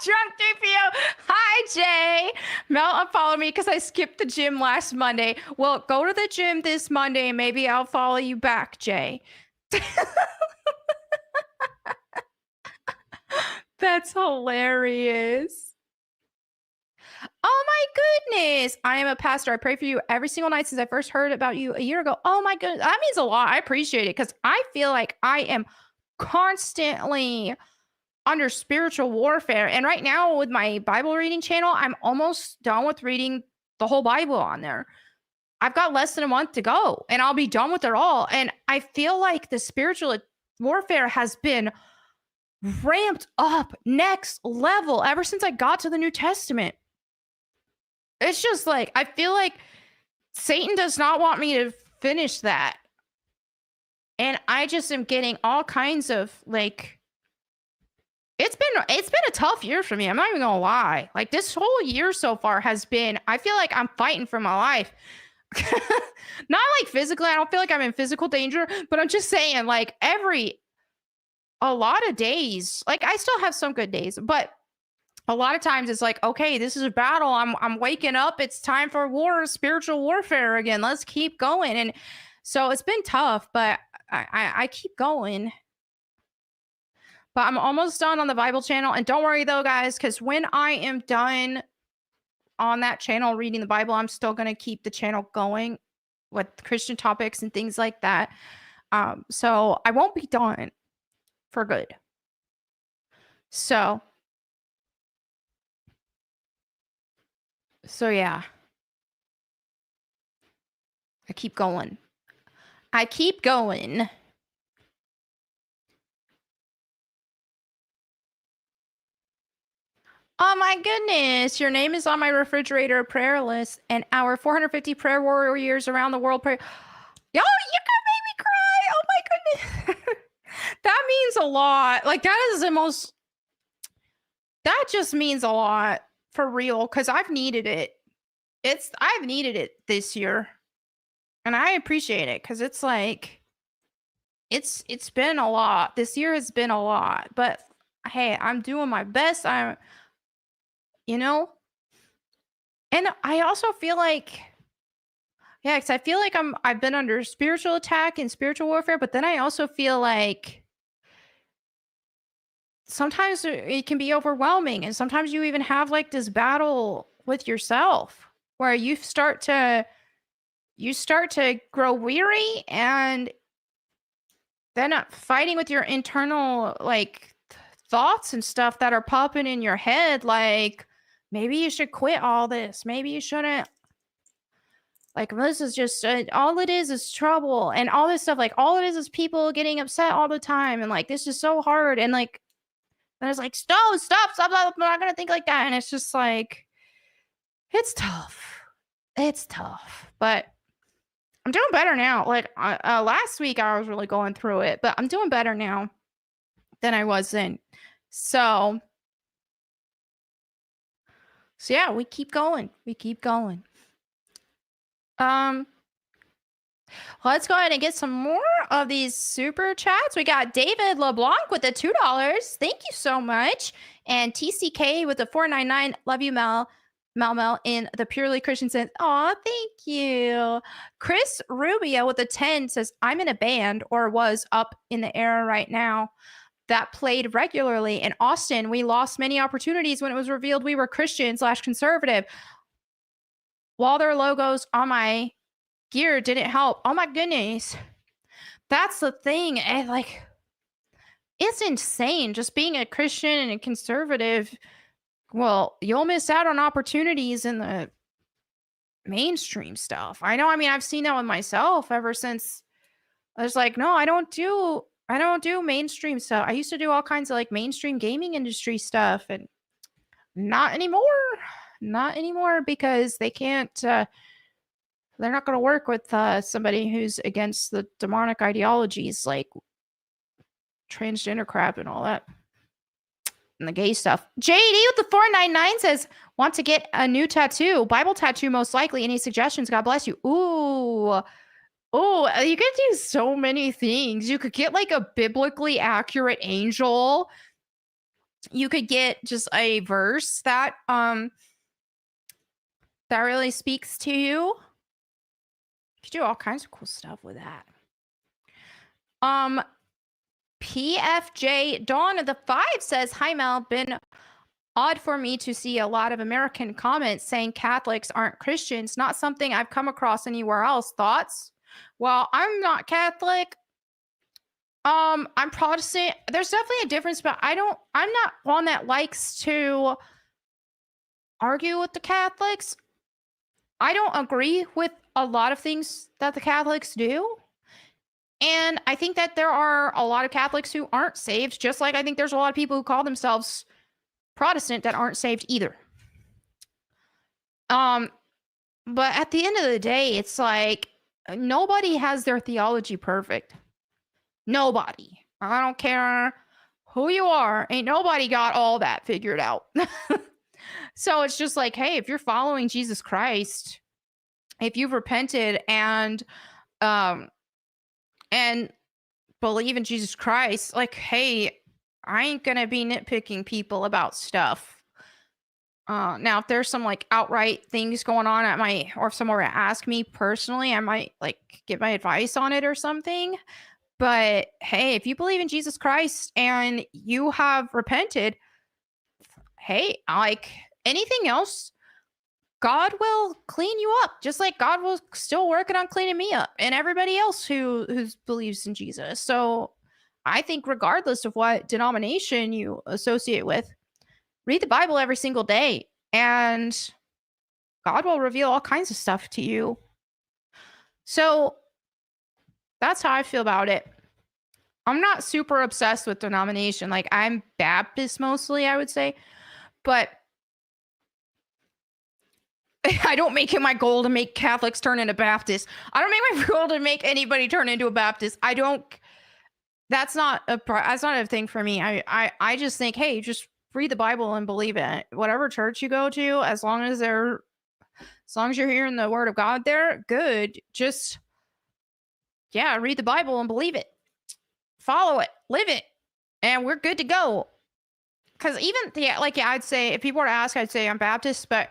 Drunk DPO. Hi, Jay. Mel unfollowed me because I skipped the gym last Monday. Well, go to the gym this Monday and maybe I'll follow you back, Jay. That's hilarious. Oh my goodness. I am a pastor. I pray for you every single night since I first heard about you a year ago. Oh my goodness. That means a lot. I appreciate it because I feel like I am constantly under spiritual warfare. And right now, with my Bible reading channel, I'm almost done with reading the whole Bible on there. I've got less than a month to go and I'll be done with it all. And I feel like the spiritual warfare has been ramped up next level ever since I got to the New Testament. It's just like, I feel like Satan does not want me to finish that. And I just am getting all kinds of like, it's been a tough year for me. I'm not even gonna lie. Like this whole year so far has been, I feel like I'm fighting for my life. Not like physically, I don't feel like I'm in physical danger, but I'm just saying, like, a lot of days, like I still have some good days, but a lot of times it's like, okay, this is a battle. I'm waking up. It's time for war, spiritual warfare again. Let's keep going. And so it's been tough, but I keep going. But I'm almost done on the Bible channel. And don't worry though, guys, because when I am done on that channel reading the Bible, I'm still going to keep the channel going with Christian topics and things like that. So I won't be done for good. So yeah, I keep going. I keep going. Oh my goodness, your name is on my refrigerator prayer list, and our 450 prayer warriors around the world pray. Yo, you can make me cry. Oh my goodness. That means a lot. Like that is the most, that just means a lot for real, because I've needed it. I've needed it this year. And I appreciate it because it's like it's been a lot. This year has been a lot. But hey, I'm doing my best. I'm, you know, and I also feel like, yeah, because I feel like I've been under spiritual attack and spiritual warfare, but then I also feel like sometimes it can be overwhelming, and sometimes you even have like this battle with yourself where you start to grow weary, and then fighting with your internal like thoughts and stuff that are popping in your head, like maybe you should quit all this, maybe you shouldn't, like this is just all it is trouble and all this stuff, like all it is people getting upset all the time, and like this is so hard, and like then it's like stop, I'm not gonna think like that, and it's just like it's tough, but I'm doing better now. Like last week I was really going through it, but I'm doing better now than I was then. So yeah, we keep going. We keep going. Let's go ahead and get some more of these super chats. We got David LeBlanc with the $2. Thank you so much. And TCK with the $4.99. Love you, Mel in the purely Christian sense. Aw, thank you. Chris Rubio with the 10 says, I'm in a band, or was up in the air right now, that played regularly in Austin. We lost many opportunities when it was revealed we were Christian/conservative. While their logos on my gear didn't help. Oh my goodness. That's the thing. And like, it's insane just being a Christian and a conservative. Well, you'll miss out on opportunities in the mainstream stuff. I know, I mean, I've seen that with myself ever since I was like, no, I don't do mainstream stuff. I used to do all kinds of like mainstream gaming industry stuff and not anymore. Not anymore because they can't they're not going to work with somebody who's against the demonic ideologies like transgender crap and all that. And the gay stuff. JD with the 499 says, want to get a new tattoo, Bible tattoo most likely. Any suggestions? God bless you. Ooh. Oh, you could do so many things. You could get like a biblically accurate angel. You could get just a verse that really speaks to you. You could do all kinds of cool stuff with that. PFJ Dawn of the 5 says, hi Mel, been odd for me to see a lot of American comments saying Catholics aren't Christians. Not something I've come across anywhere else. Thoughts? Well, I'm not Catholic. I'm Protestant. There's definitely a difference, but I'm not one that likes to argue with the Catholics. I don't agree with a lot of things that the Catholics do. And I think that there are a lot of Catholics who aren't saved, just like I think there's a lot of people who call themselves Protestant that aren't saved either. But at the end of the day, it's like nobody has their theology perfect. Nobody. I don't care who you are. Ain't nobody got all that figured out. So it's just like, hey, if you're following Jesus Christ, if you've repented and believe in Jesus Christ, like, hey, I ain't gonna be nitpicking people about stuff. Now, if there's some like outright things going on or if someone were to ask me personally, I might like get my advice on it or something. But hey, if you believe in Jesus Christ and you have repented, hey, like anything else, God will clean you up, just like God was still working on cleaning me up and everybody else who believes in Jesus. So I think regardless of what denomination you associate with, read the Bible every single day and God will reveal all kinds of stuff to you. So that's how I feel about it. I'm not super obsessed with denomination. Like I'm Baptist mostly, I would say, but I don't make it my goal to make Catholics turn into Baptists. I don't make my goal to make anybody turn into a Baptist. That's not a thing for me. I just think, hey, just read the Bible and believe it. Whatever church you go to, as long as you're hearing the word of God there, good. Just read the Bible and believe it. Follow it, live it, and we're good to go. Because I'd say if people were to ask, I'd say I'm Baptist, but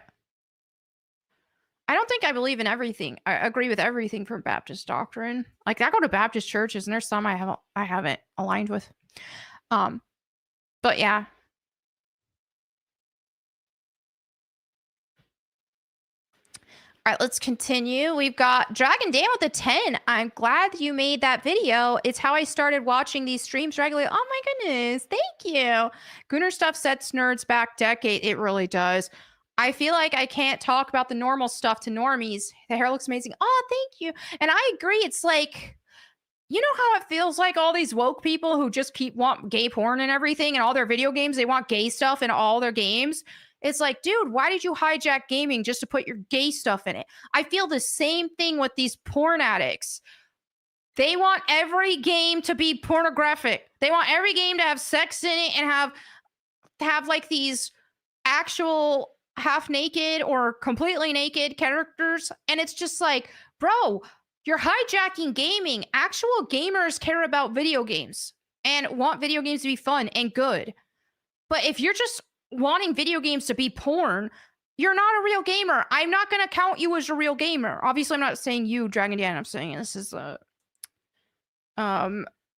I don't think I believe in everything. I agree with everything from Baptist doctrine. Like I go to Baptist churches, and there's some I haven't aligned with. But yeah. All right, let's continue. We've got Dragon Dan with a 10. I'm glad you made that video. It's how I started watching these streams regularly. Oh my goodness. Thank you. Gooner stuff sets nerds back decade. It really does. I feel like I can't talk about the normal stuff to normies. The hair looks amazing. Oh, thank you. And I agree. It's like, you know how it feels like all these woke people who just want gay porn and everything and all their video games, they want gay stuff in all their games. It's like, dude, why did you hijack gaming just to put your gay stuff in it? I feel the same thing with these porn addicts. They want every game to be pornographic. They want every game to have sex in it and have like these actual half naked or completely naked characters. And it's just like, bro, you're hijacking gaming. Actual gamers care about video games and want video games to be fun and good. But if you're just wanting video games to be porn, you're not a real gamer. I'm not going to count you as a real gamer. Obviously, I'm not saying you, Dragon Dan. I'm saying this is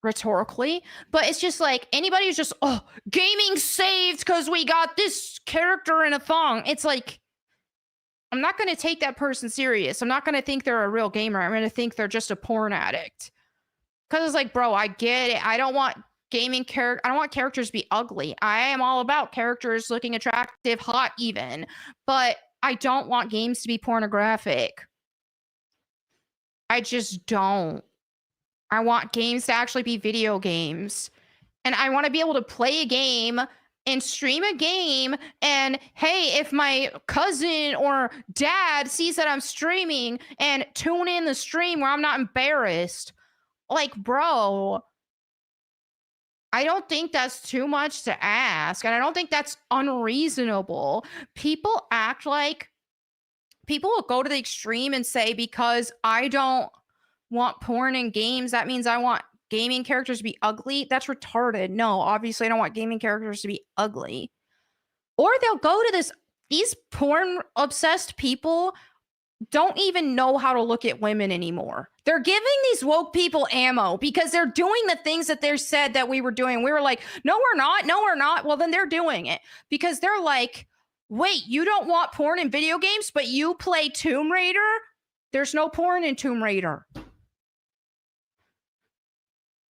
rhetorically, but it's just like anybody who's just, oh, gaming saved because we got this character in a thong. It's like, I'm not going to take that person serious. I'm not going to think they're a real gamer. I'm going to think they're just a porn addict. Because it's like, bro, I get it. I don't want I don't want characters to be ugly. I am all about characters looking attractive, hot even. But I don't want games to be pornographic. I just don't. I want games to actually be video games. And I want to be able to play a game and stream a game. And hey, if my cousin or dad sees that I'm streaming and tune in the stream where I'm not embarrassed, like, bro, I don't think that's too much to ask. And I don't think that's unreasonable. People act like people will go to the extreme and say, because I don't want porn in games, that means I want gaming characters to be ugly. That's retarded. No, obviously I don't want gaming characters to be ugly. Or they'll go to these porn obsessed people don't even know how to look at women anymore. They're giving these woke people ammo because they're doing the things that they said that we were doing. We were like, no, we're not. No, we're not. Well, then they're doing it because they're like, wait, you don't want porn in video games, but you play Tomb Raider? There's no porn in Tomb Raider.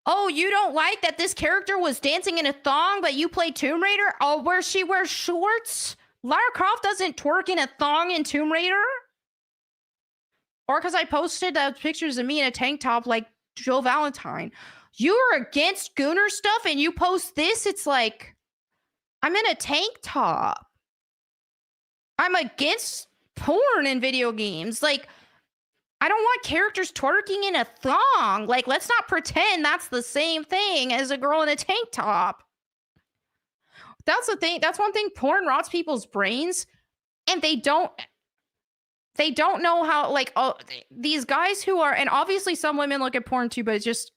Oh, you don't like that this character was dancing in a thong, but you play Tomb Raider? Oh, where she wears shorts? Lara Croft doesn't twerk in a thong in Tomb Raider? Or because I posted pictures of me in a tank top like Jill Valentine. You're against Gooner stuff and you post this? It's like, I'm in a tank top. I'm against porn in video games. Like, I don't want characters twerking in a thong. Like, let's not pretend that's the same thing as a girl in a tank top. That's the thing. That's one thing. Porn rots people's brains, and they don't know how, like, these guys who are, and obviously some women look at porn too, but it's just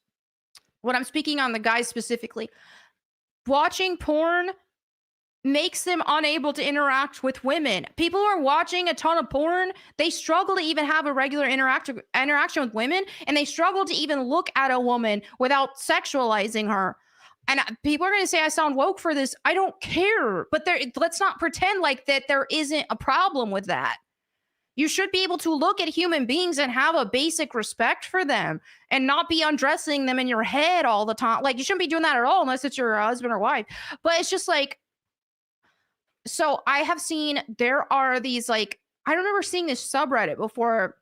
what I'm speaking on the guys specifically. Watching porn makes them unable to interact with women. People who are watching a ton of porn, they struggle to even have a regular interaction with women, and they struggle to even look at a woman without sexualizing her. And people are going to say I sound woke for this. I don't care. But let's not pretend like that there isn't a problem with that. You should be able to look at human beings and have a basic respect for them and not be undressing them in your head all the time. Like, you shouldn't be doing that at all unless it's your husband or wife. But it's just like, so I have seen, there are these, like, I remember seeing this subreddit before.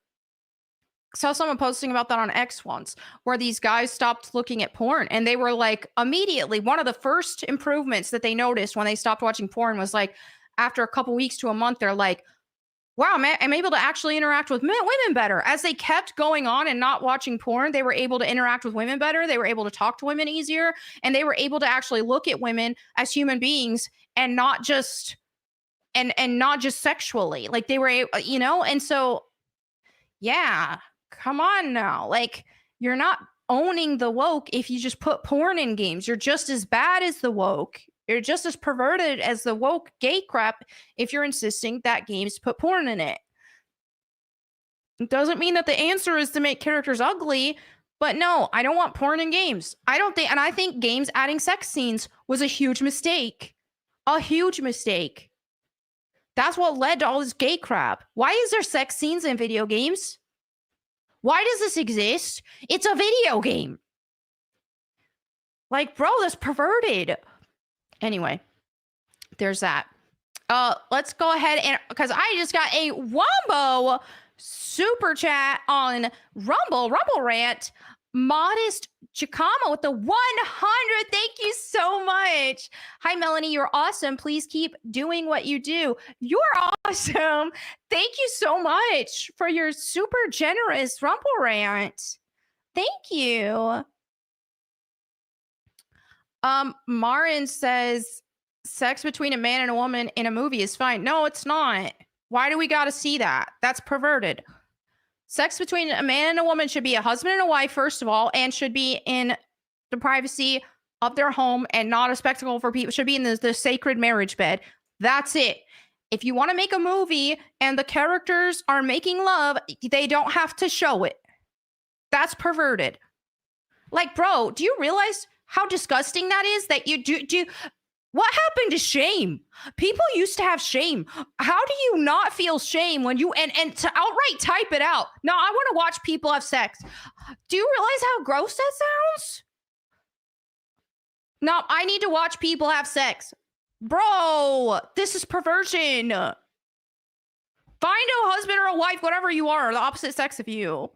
Saw someone posting about that on X once, where these guys stopped looking at porn, and they were like, immediately, one of the first improvements that they noticed when they stopped watching porn was like, after a couple weeks to a month, they're like, wow, man, I'm able to actually interact with women better. As they kept going on and not watching porn, they were able to interact with women better. They were able to talk to women easier, and they were able to actually look at women as human beings and not just and not just sexually. Like, they were, and so, yeah, come on now. Like, you're not owning the woke if you just put porn in games. You're just as bad as the woke. You're just as perverted as the woke gay crap if you're insisting that games put porn in it. It doesn't mean that the answer is to make characters ugly, but no, I don't want porn in games. I think games adding sex scenes was a huge mistake. A huge mistake. That's what led to all this gay crap. Why is there sex scenes in video games? Why does this exist? It's a video game. Like, bro, that's perverted. Anyway, there's that. Let's go ahead and, because I just got a Wombo super chat on Rumble Rant. Modest Chicama with the 100. Thank you so much. Hi, Melanie. You're awesome. Please keep doing what you do. You're awesome. Thank you so much for your super generous Rumble Rant. Thank you. Marin says sex between a man and a woman in a movie is fine. No, it's not. Why do we got to see that? That's perverted. Sex between a man and a woman should be a husband and a wife, first of all, and should be in the privacy of their home and not a spectacle for people. It should be in the sacred marriage bed. That's it. If you want to make a movie and the characters are making love, they don't have to show it. That's perverted. Like, bro, do you realize how disgusting that is? That you do what happened to shame? People used to have shame. How do you not feel shame when you and to outright type it out? No, I want to watch people have sex. Do you realize how gross that sounds? No, I need to watch people have sex. Bro, this is perversion. Find a husband or a wife, whatever you are, the opposite sex of you.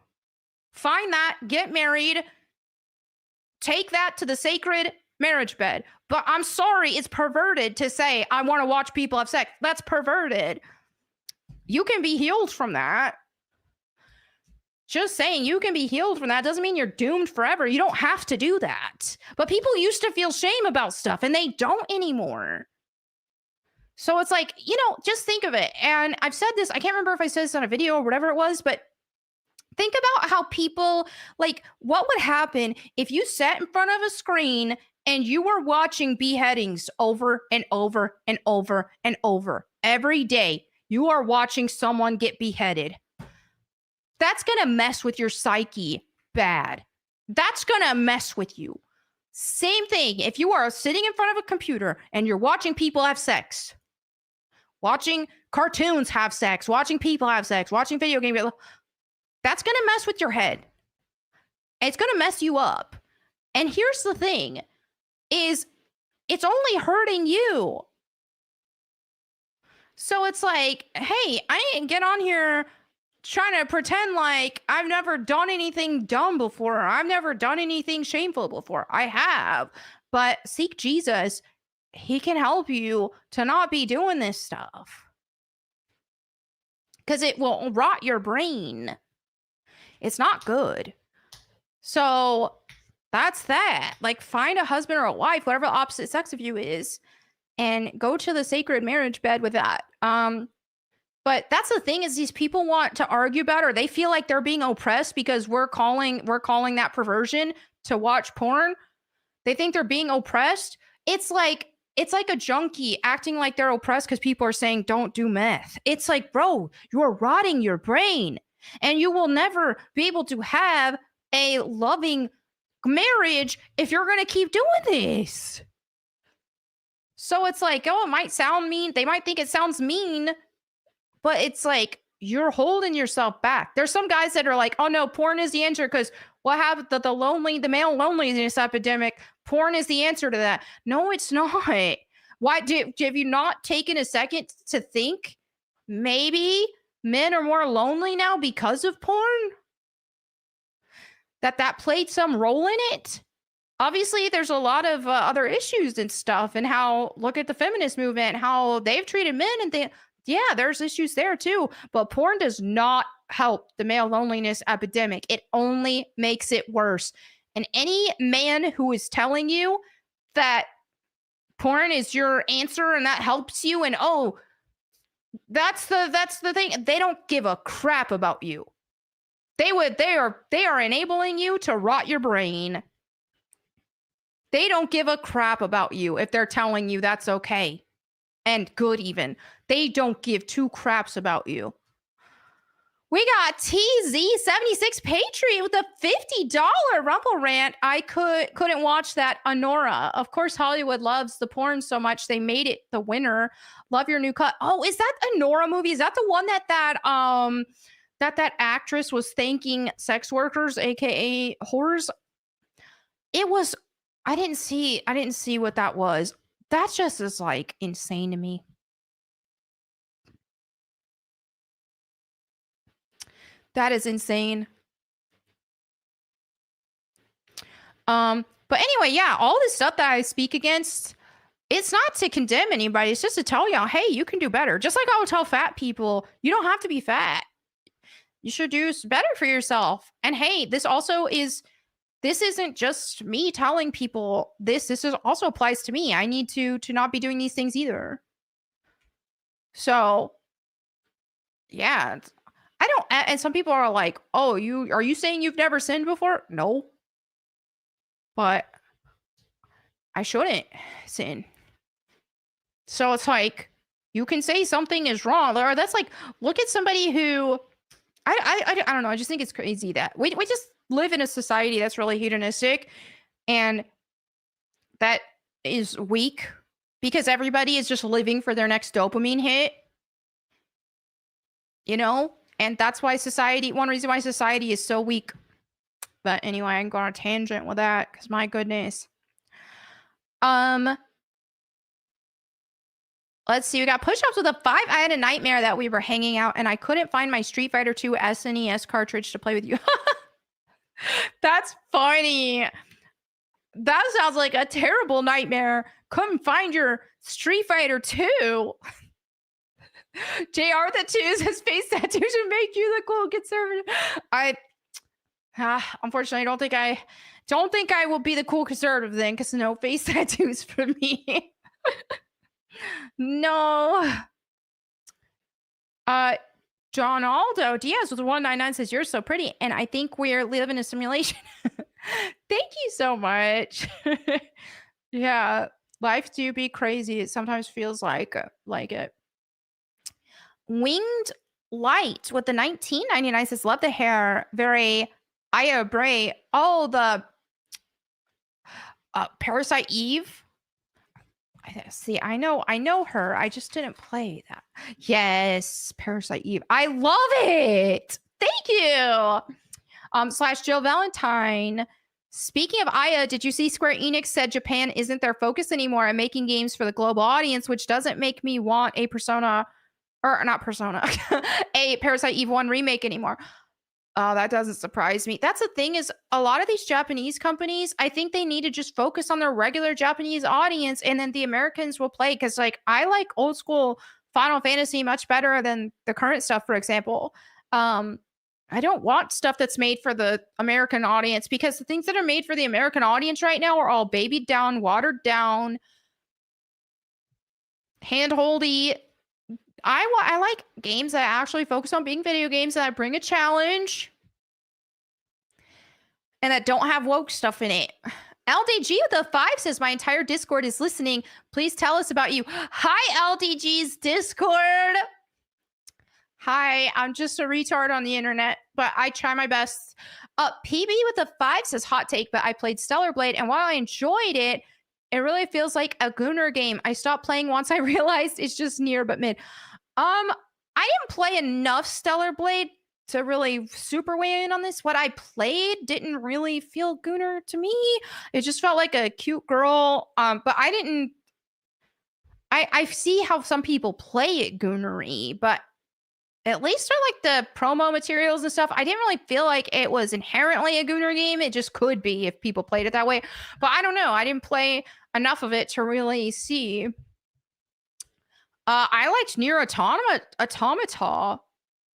Find that, get married, take that to the sacred marriage bed. But I'm sorry, it's perverted to say, I want to watch people have sex. That's perverted. You can be healed from that. Just saying, you can be healed from that doesn't mean you're doomed forever. You don't have to do that. But people used to feel shame about stuff and they don't anymore. So it's like, just think of it. And I've said this, I can't remember if I said this on a video or whatever it was, but think about how people, like, what would happen if you sat in front of a screen and you were watching beheadings over and over and over and over every day. You are watching someone get beheaded. That's going to mess with your psyche bad. That's going to mess with you. Same thing. If you are sitting in front of a computer and you're watching people have sex, watching cartoons have sex, watching people have sex, watching video games, that's going to mess with your head. It's going to mess you up. And here's the thing is it's only hurting you. So it's like, hey, I didn't get on here trying to pretend like I've never done anything dumb before. I've never done anything shameful before. I have. But seek Jesus. He can help you to not be doing this stuff. Because it will rot your brain. It's not good. So that's that. Like, find a husband or a wife, whatever the opposite sex of you is, and go to the sacred marriage bed with that. But that's the thing is these people want to argue about, or they feel like they're being oppressed because we're calling that perversion to watch porn. They think they're being oppressed. It's like a junkie acting like they're oppressed because people are saying don't do meth. It's like, bro, you're rotting your brain and you will never be able to have a loving marriage if you're going to keep doing this. So it's like, oh, it might sound mean. They might think it sounds mean, but it's like you're holding yourself back. There's some guys that are like, oh no, porn is the answer because what happened the male loneliness epidemic, porn is the answer to that. No, it's not. Why have you not taken a second to think maybe men are more lonely now because of porn? That played some role in it? Obviously, there's a lot of other issues and stuff, and how, look at the feminist movement, how they've treated men, and yeah, there's issues there too. But porn does not help the male loneliness epidemic. It only makes it worse. And any man who is telling you that porn is your answer and that helps you, and oh, that's the thing, they don't give a crap about you. They are enabling you to rot your brain. They don't give a crap about you if they're telling you that's okay and good even. They don't give two craps about you. We got TZ76 Patriot with a $50 Rumple rant. I couldn't watch that. Honora. Of course, Hollywood loves the porn so much they made it the winner. Love your new cut. Oh, is that a Nora movie? Is that the one that actress was thanking sex workers, aka whores? It was. I didn't see what that was. That just is like insane to me. That is insane. But anyway, yeah, all this stuff that I speak against, it's not to condemn anybody. It's just to tell y'all, hey, you can do better. Just like I would tell fat people, you don't have to be fat. You should do better for yourself. And hey, this isn't just me telling people this also applies to me. I need to not be doing these things either. So yeah, I don't, and some people are like, oh, are you saying you've never sinned before? No, but I shouldn't sin. So it's like, you can say something is wrong, or that's like, look at somebody who, I don't know. I just think it's crazy that we just live in a society that's really hedonistic, and that is weak because everybody is just living for their next dopamine hit, and that's why one reason why society is so weak. But anyway, I can go on a tangent with that because my goodness. Let's see. We got push-ups with a 5. I had a nightmare that we were hanging out and I couldn't find my Street Fighter 2 SNES cartridge to play with you. That's funny. That sounds like a terrible nightmare. Couldn't find your Street Fighter 2. JR the 2 says face tattoos should make you the cool conservative. Unfortunately, I don't think I will be the cool conservative then, because no face tattoos for me. No. John Aldo Diaz with 199 says you're so pretty, and I think we're living a simulation. Thank you so much. Yeah, life do be crazy. It sometimes feels like it. Winged Light with the 1999 says love the hair, very Aya Bray. Oh, the Parasite Eve. See, I know her. I just didn't play that. Yes, Parasite Eve. I love it. Thank you. / Jill Valentine. Speaking of Aya, did you see Square Enix said Japan isn't their focus anymore and making games for the global audience, which doesn't make me want a a Parasite Eve 1 remake anymore. That doesn't surprise me. That's the thing, is a lot of these Japanese companies, I think they need to just focus on their regular Japanese audience, and then the Americans will play. Because like, I like old school Final Fantasy much better than the current stuff, for example. I don't want stuff that's made for the American audience, because the things that are made for the American audience right now are all babied down, watered down, handholdy. I like games that actually focus on being video games, that bring a challenge, and that don't have woke stuff in it. LDG with a 5 says, my entire Discord is listening. Please tell us about you. Hi, LDG's Discord. Hi, I'm just a retard on the internet, but I try my best. PB with a 5 says, hot take, but I played Stellar Blade, and while I enjoyed it, it really feels like a Gunnar game. I stopped playing once I realized it's just near but mid. I didn't play enough Stellar Blade to really super weigh in on this. What I played didn't really feel Gunnar to me. It just felt like a cute girl. But I didn't. I see how some people play it Gunnar-y, but at least for like the promo materials and stuff, I didn't really feel like it was inherently a Gunnar game. It just could be if people played it that way. But I don't know. I didn't play enough of it to really see. I liked Nier Automata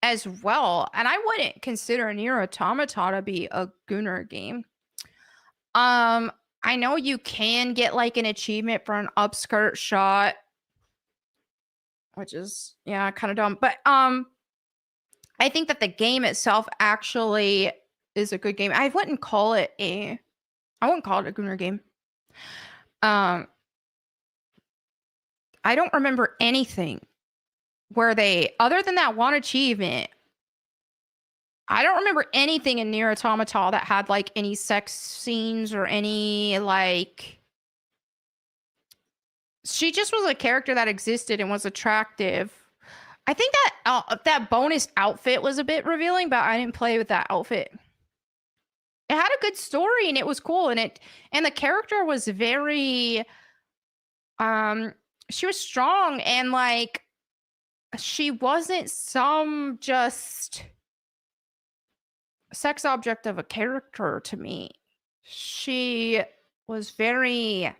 as well, and I wouldn't consider Nier Automata to be a Gunnar game. I know you can get like an achievement for an upskirt shot, which is kind of dumb, but I think that the game itself actually is a good game. I wouldn't call it a Gunnar game. I don't remember anything where they, other than that one achievement, I don't remember anything in Nier Automata that had like any sex scenes or any like. She just was a character that existed and was attractive. I think that that bonus outfit was a bit revealing, but I didn't play with that outfit. It had a good story and it was cool, and the character was very she was strong, and like she wasn't some just sex object of a character to me. She was very,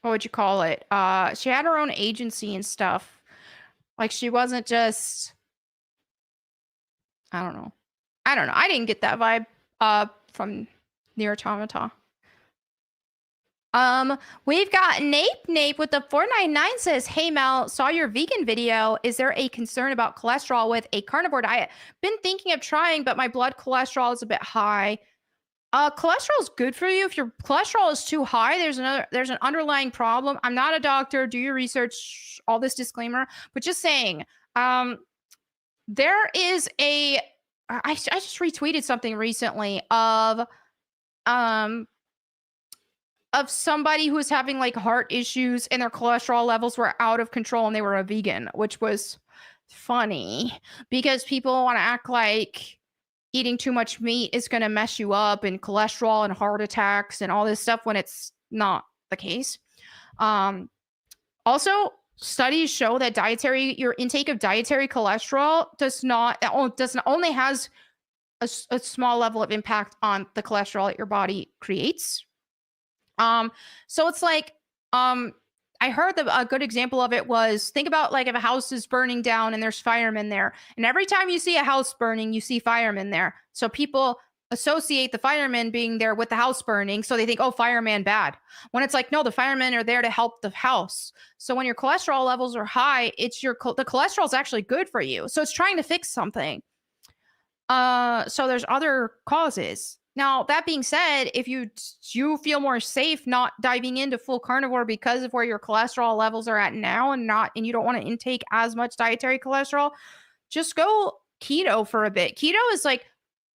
what would you call it? She had her own agency and stuff. Like she wasn't just, I don't know. I didn't get that vibe from Nier Automata. We've got Nape with the 499 says, hey Mel, saw your vegan video. Is there a concern about cholesterol with a carnivore diet? Been thinking of trying, but my blood cholesterol is a bit high. Cholesterol is good for you. If your cholesterol is too high, there's an underlying problem. I'm not a doctor. Do your research, all this disclaimer, but just saying, there is I just retweeted something recently of somebody who was having like heart issues and their cholesterol levels were out of control and they were a vegan, which was funny because people want to act like eating too much meat is going to mess you up and cholesterol and heart attacks and all this stuff when it's not the case. Also, Studies show that your intake of dietary cholesterol does not only has a small level of impact on the cholesterol that your body creates. Um, so it's like, um, I heard a good example of it was, think about like if a house is burning down and there's firemen there, and every time you see a house burning, you see firemen there. So people associate the firemen being there with the house burning, so they think, oh, fireman bad. When it's like, no, the firemen are there to help the house. So when your cholesterol levels are high, the cholesterol is actually good for you. So it's trying to fix something. So there's other causes. Now, that being said, if you feel more safe not diving into full carnivore because of where your cholesterol levels are at now, and you don't want to intake as much dietary cholesterol, just go keto for a bit. Keto is like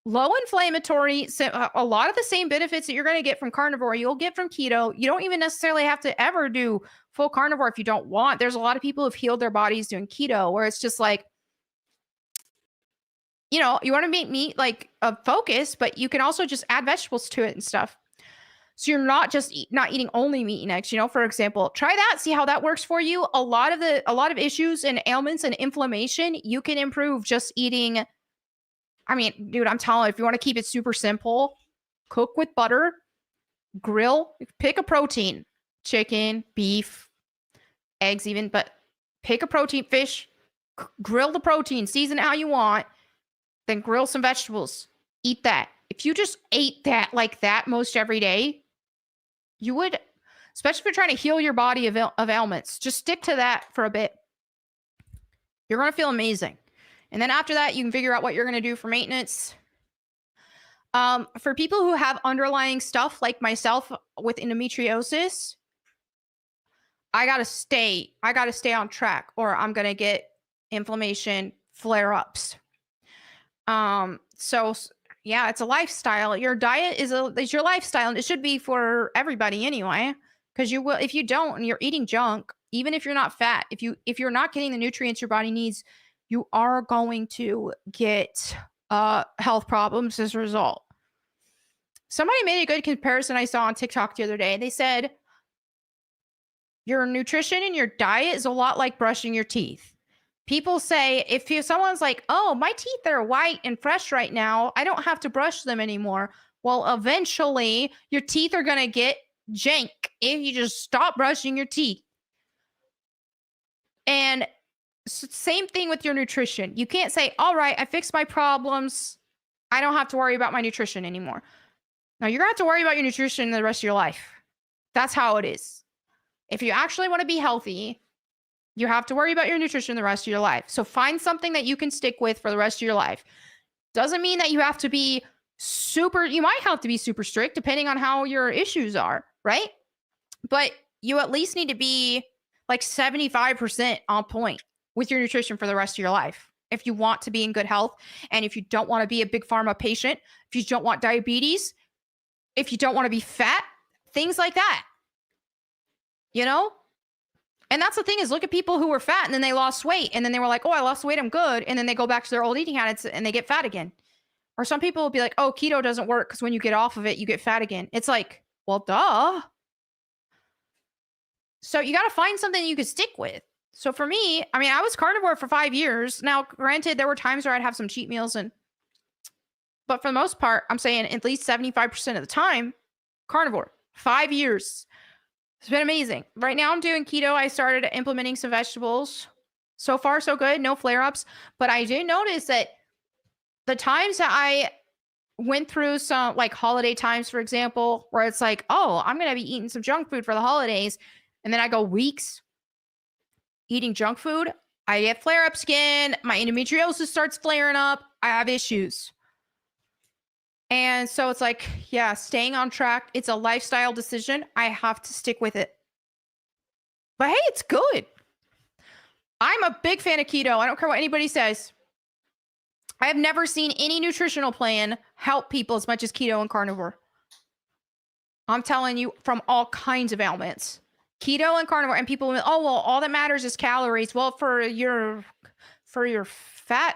low inflammatory, a lot of the same benefits that you're going to get from carnivore, you'll get from keto. You don't even necessarily have to ever do full carnivore if you don't want. There's a lot of people who've healed their bodies doing keto, where it's just like, you want to make meat like a focus, but you can also just add vegetables to it and stuff. So you're not just not eating only meat and eggs, for example. Try that, see how that works for you. A lot of issues and ailments and inflammation you can improve just eating. I mean, dude, I'm telling you, if you want to keep it super simple, cook with butter, grill, pick a protein, chicken, beef, eggs even, but pick a protein, fish, grill the protein, season it how you want, then grill some vegetables, eat that. If you just ate that like that most every day, you would, especially if you're trying to heal your body of ailments, just stick to that for a bit. You're going to feel amazing. And then after that, you can figure out what you're going to do for maintenance. For people who have underlying stuff like myself with endometriosis, I got to stay on track, or I'm going to get inflammation flare-ups. So yeah, it's a lifestyle. Your diet is your lifestyle, and it should be for everybody anyway. Because if you don't, and you're eating junk, even if you're not fat, if you're not getting the nutrients your body needs, you are going to get health problems as a result. Somebody made a good comparison I saw on TikTok the other day. They said your nutrition and your diet is a lot like brushing your teeth. People say, someone's like, oh, my teeth are white and fresh right now, I don't have to brush them anymore. Well, eventually your teeth are going to get jank if you just stop brushing your teeth. And same thing with your nutrition. You can't say, all right, I fixed my problems, I don't have to worry about my nutrition anymore. Now, you're going to have to worry about your nutrition the rest of your life. That's how it is. If you actually want to be healthy, you have to worry about your nutrition the rest of your life. So find something that you can stick with for the rest of your life. Doesn't mean that you have to be you might have to be super strict depending on how your issues are, right? But you at least need to be like 75% on point with your nutrition for the rest of your life. If you want to be in good health, and if you don't want to be a big pharma patient, if you don't want diabetes, if you don't want to be fat, things like that, And that's the thing is, look at people who were fat and then they lost weight, and then they were like, oh, I lost weight, I'm good. And then they go back to their old eating habits and they get fat again. Or some people will be like, oh, keto doesn't work because when you get off of it, you get fat again. It's like, well, duh. So you got to find something you could stick with. So for me, I mean, I was carnivore for 5 years. Now, granted, there were times where I'd have some cheat meals, but for the most part, I'm saying at least 75% of the time, carnivore. 5 years. It's been amazing. Right now I'm doing keto. I started implementing some vegetables. So far, so good. No flare-ups. But I did notice that the times that I went through some like holiday times, for example, where it's like, oh, I'm going to be eating some junk food for the holidays. And then I go weeks eating junk food. I get flare-ups again. My endometriosis starts flaring up. I have issues. And so it's like, yeah, staying on track. It's a lifestyle decision. I have to stick with it. But hey, it's good. I'm a big fan of keto. I don't care what anybody says. I have never seen any nutritional plan help people as much as keto and carnivore. I'm telling you, from all kinds of ailments. Keto and carnivore, and people, oh, well, all that matters is calories. Well, for your fat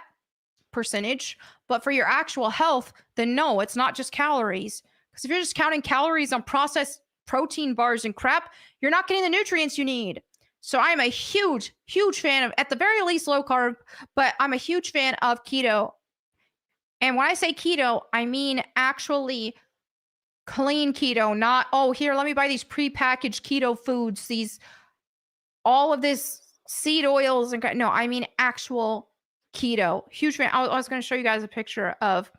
percentage, but for your actual health, then no, it's not just calories. Because if you're just counting calories on processed protein bars and crap, you're not getting the nutrients you need. So I'm a huge, huge fan of, at the very least, low carb, but I'm a huge fan of keto. And when I say keto, I mean actually clean keto, not, oh, here, let me buy these prepackaged keto foods, all of this seed oils. And no, I mean actual keto. Huge fan. I was going to show you guys a picture of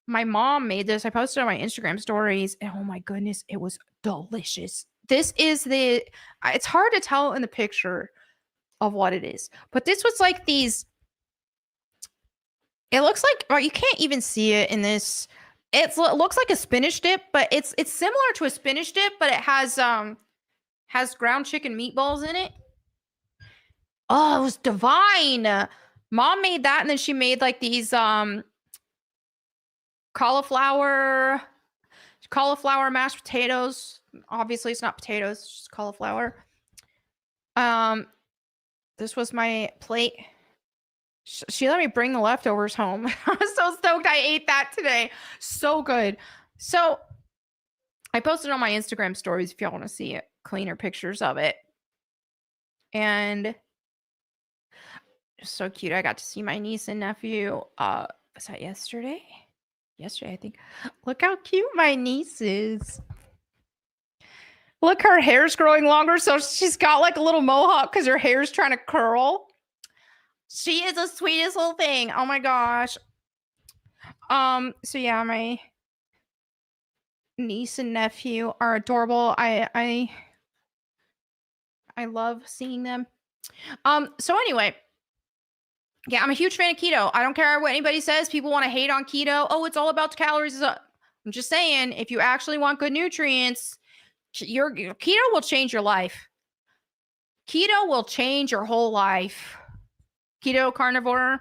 my mom made this. I posted on my Instagram stories, and oh my goodness, it was delicious. This is it's hard to tell in the picture of what it is, but this was like these, it looks like, well, you can't even see it in this. It looks like a spinach dip, but it's similar to a spinach dip, but it has ground chicken meatballs in it. Oh, it was divine. Mom made that, and then she made like these cauliflower mashed potatoes. Obviously, it's not potatoes, it's just cauliflower. This was my plate. She let me bring the leftovers home. I was so stoked I ate that today. So good. So I posted on my Instagram stories if y'all want to see it, cleaner pictures of it. And so cute. I got to see my niece and nephew. Was that yesterday? Yesterday, I think. Look how cute my niece is. Look, her hair's growing longer, so she's got like a little mohawk because her hair's trying to curl. She is the sweetest little thing. Oh my gosh. So yeah, my niece and nephew are adorable. I love seeing them. So anyway, yeah, I'm a huge fan of keto. I don't care what anybody says. People want to hate on keto. Oh, it's all about the calories. I'm just saying, if you actually want good nutrients, your keto will change your life. Keto will change your whole life. Keto, carnivore.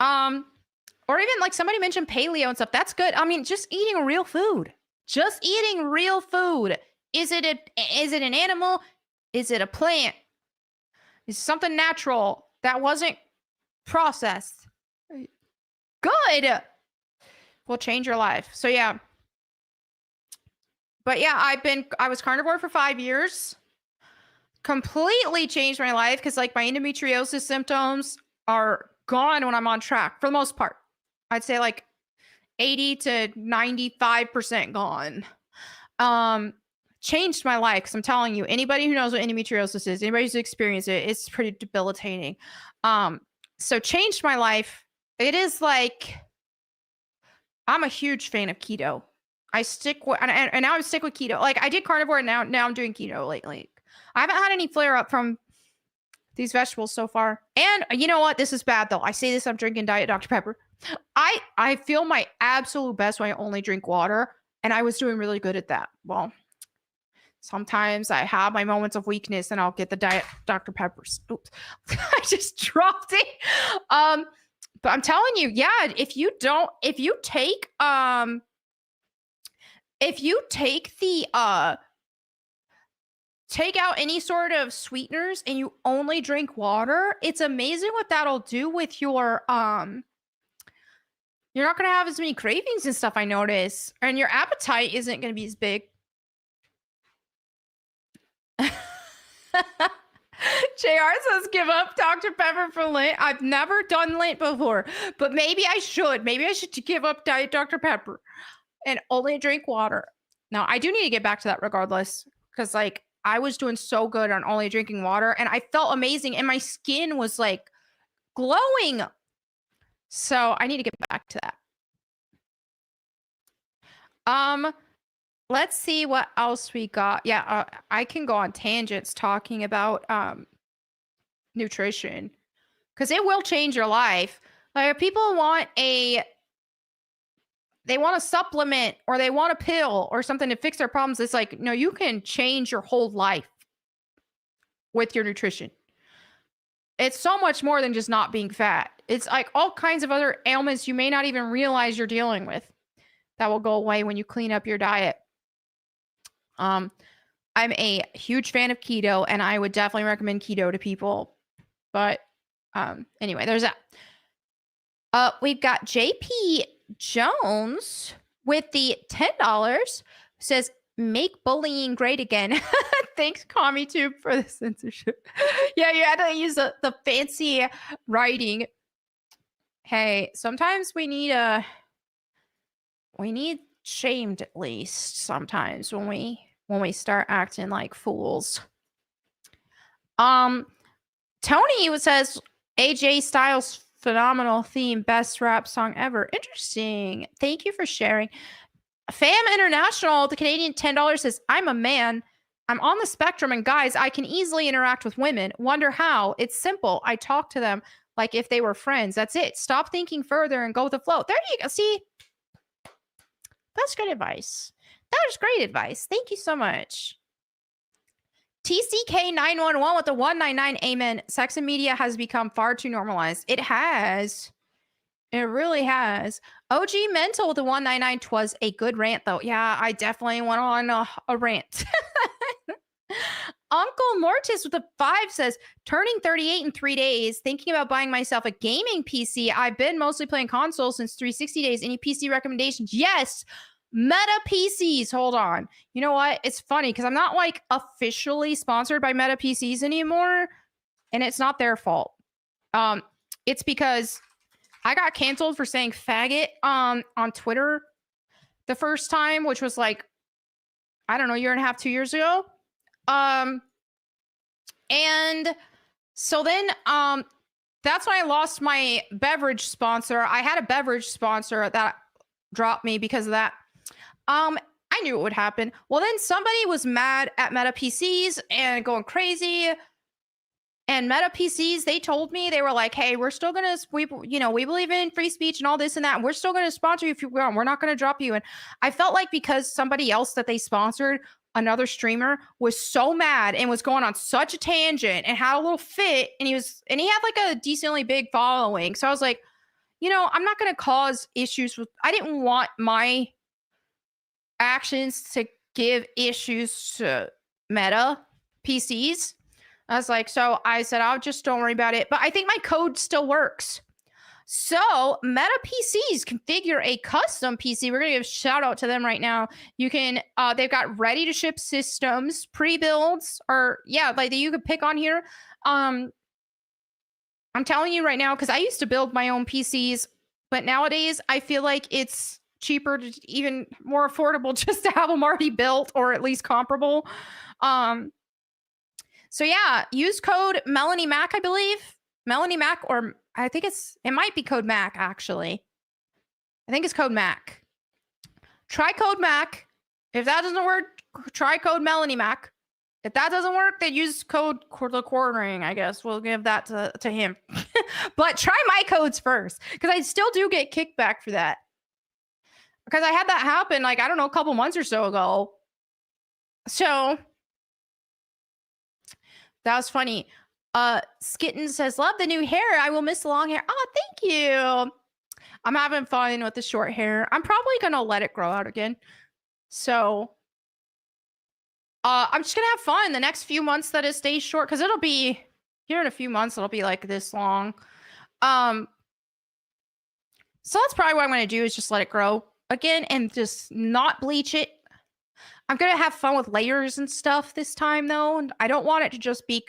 Or even like somebody mentioned paleo and stuff. That's good. I mean, just eating real food. Just eating real food. Is it an animal? Is it a plant? Is it something natural that wasn't processed? Good. Will change your life. So yeah. But yeah, I was carnivore for 5 years. Completely changed my life because like my endometriosis symptoms are gone when I'm on track for the most part. I'd say like 80 to 95% gone. Changed my life because I'm telling you, anybody who knows what endometriosis is, anybody who's experienced it, it's pretty debilitating. So changed my life. It is like, I'm a huge fan of keto. I stick with, and now I stick with keto. Like I did carnivore, and now I'm doing keto lately. I haven't had any flare up from these vegetables so far. And you know what? This is bad though. I say this, I'm drinking Diet Dr. Pepper. I feel my absolute best when I only drink water, and I was doing really good at that. Well, sometimes I have my moments of weakness and I'll get the Diet Dr. Peppers. Oops. I just dropped it. But I'm telling you, yeah, if you take the take out any sort of sweeteners and you only drink water, it's amazing what that'll do with your you're not going to have as many cravings and stuff, I notice, and your appetite isn't going to be as big. JR says give up Dr. Pepper for Lint. I've never done Lint before, but maybe I should. Maybe I should give up Diet Dr. Pepper and only drink water. Now, I do need to get back to that regardless, because like I was doing so good on only drinking water and I felt amazing and my skin was like glowing. So I need to get back to that. Let's see what else we got. Yeah, I can go on tangents talking about nutrition because it will change your life. Like if people want a supplement or they want a pill or something to fix their problems, it's like, no, you can change your whole life with your nutrition. It's so much more than just not being fat. It's like all kinds of other ailments you may not even realize you're dealing with that will go away when you clean up your diet. I'm a huge fan of keto, and I would definitely recommend keto to people. But anyway, there's that. We've got JP Jones with the $10. Says Make bullying great again. Thanks, CommieTube, for the censorship. Yeah, you had to use the fancy writing. Hey, sometimes we need shamed at least sometimes when we start acting like fools. Tony says AJ Styles phenomenal theme, best rap song ever. Interesting. Thank you for sharing. Fam International, the Canadian $10 says, I'm a man. I'm on the spectrum, and guys, I can easily interact with women. Wonder how? It's simple. I talk to them like if they were friends. That's it. Stop thinking further and go with the flow. There you go. See? That's good advice. That was great advice. Thank you so much. TCK911 with the 199. Amen. Sex and media has become far too normalized. It has. It really has. OG Mental with the 199. Twas a good rant, though. Yeah, I definitely went on a rant. Uncle Mortis with the 5 says, turning 38 in 3 days, thinking about buying myself a gaming PC. I've been mostly playing console since 360 days. Any PC recommendations? Yes. Meta PCs. Hold on. You know what? It's funny because I'm not like officially sponsored by Meta PCs anymore, and it's not their fault. It's because I got canceled for saying faggot on Twitter the first time, which was like, I don't know, a year and a half, 2 years ago. And so then that's when I lost my beverage sponsor. I had a beverage sponsor that dropped me because of that. I knew it would happen. Well, then somebody was mad at Meta PCs and going crazy. And Meta PCs, they told me, they were like, hey, we're still going to, we believe in free speech and all this and that. We're still going to sponsor you if you want. We're not going to drop you. And I felt like because somebody else that they sponsored, another streamer, was so mad and was going on such a tangent and had a little fit, and he had like a decently big following. So I was like, I'm not going to cause issues with, I didn't want my actions to give issues to Meta PCs. I was like, so I said, don't worry about it. But I think my code still works. So Meta PCs configure a custom PC. We're going to give a shout out to them right now. You can, they've got ready to ship systems, pre-builds, or like that you could pick on here. I'm telling you right now, because I used to build my own PCs, but nowadays I feel like it's cheaper, even more affordable just to have them already built or at least comparable. So yeah, use code meloniemac, I believe. Meloniemac, or I think it might be code MAC, actually. I think it's code MAC. Try code MAC. If that doesn't work, try code meloniemac. If that doesn't work, then use code the quartering, I guess. We'll give that to him. But try my codes first, because I still do get kickback for that. Because I had that happen, like, I don't know, a couple months or so ago. So that was funny. Skitten says, love the new hair. I will miss the long hair. Oh, thank you. I'm having fun with the short hair. I'm probably going to let it grow out again. So I'm just going to have fun the next few months that it stays short, because it'll be here in a few months. It'll be like this long. So that's probably what I'm going to do, is just let it grow again and just not bleach it. I'm going to have fun with layers and stuff this time, though. And I don't want it to just be...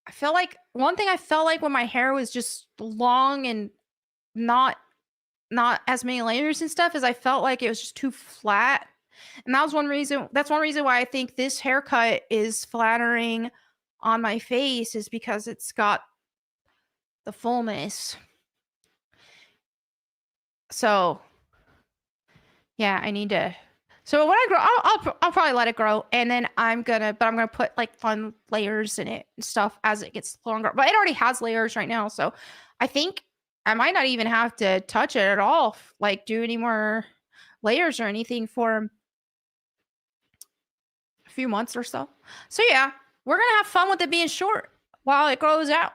I feel like one thing I felt like when my hair was just long and not as many layers and stuff is I felt like it was just too flat. And that's one reason why I think this haircut is flattering on my face, is because it's got the fullness. So yeah, I need to... So when I grow, I'll probably let it grow, and then I'm gonna put like fun layers in it and stuff as it gets longer. But it already has layers right now, so I think I might not even have to touch it at all, like do any more layers or anything for a few months or so. So yeah, we're gonna have fun with it being short while it grows out.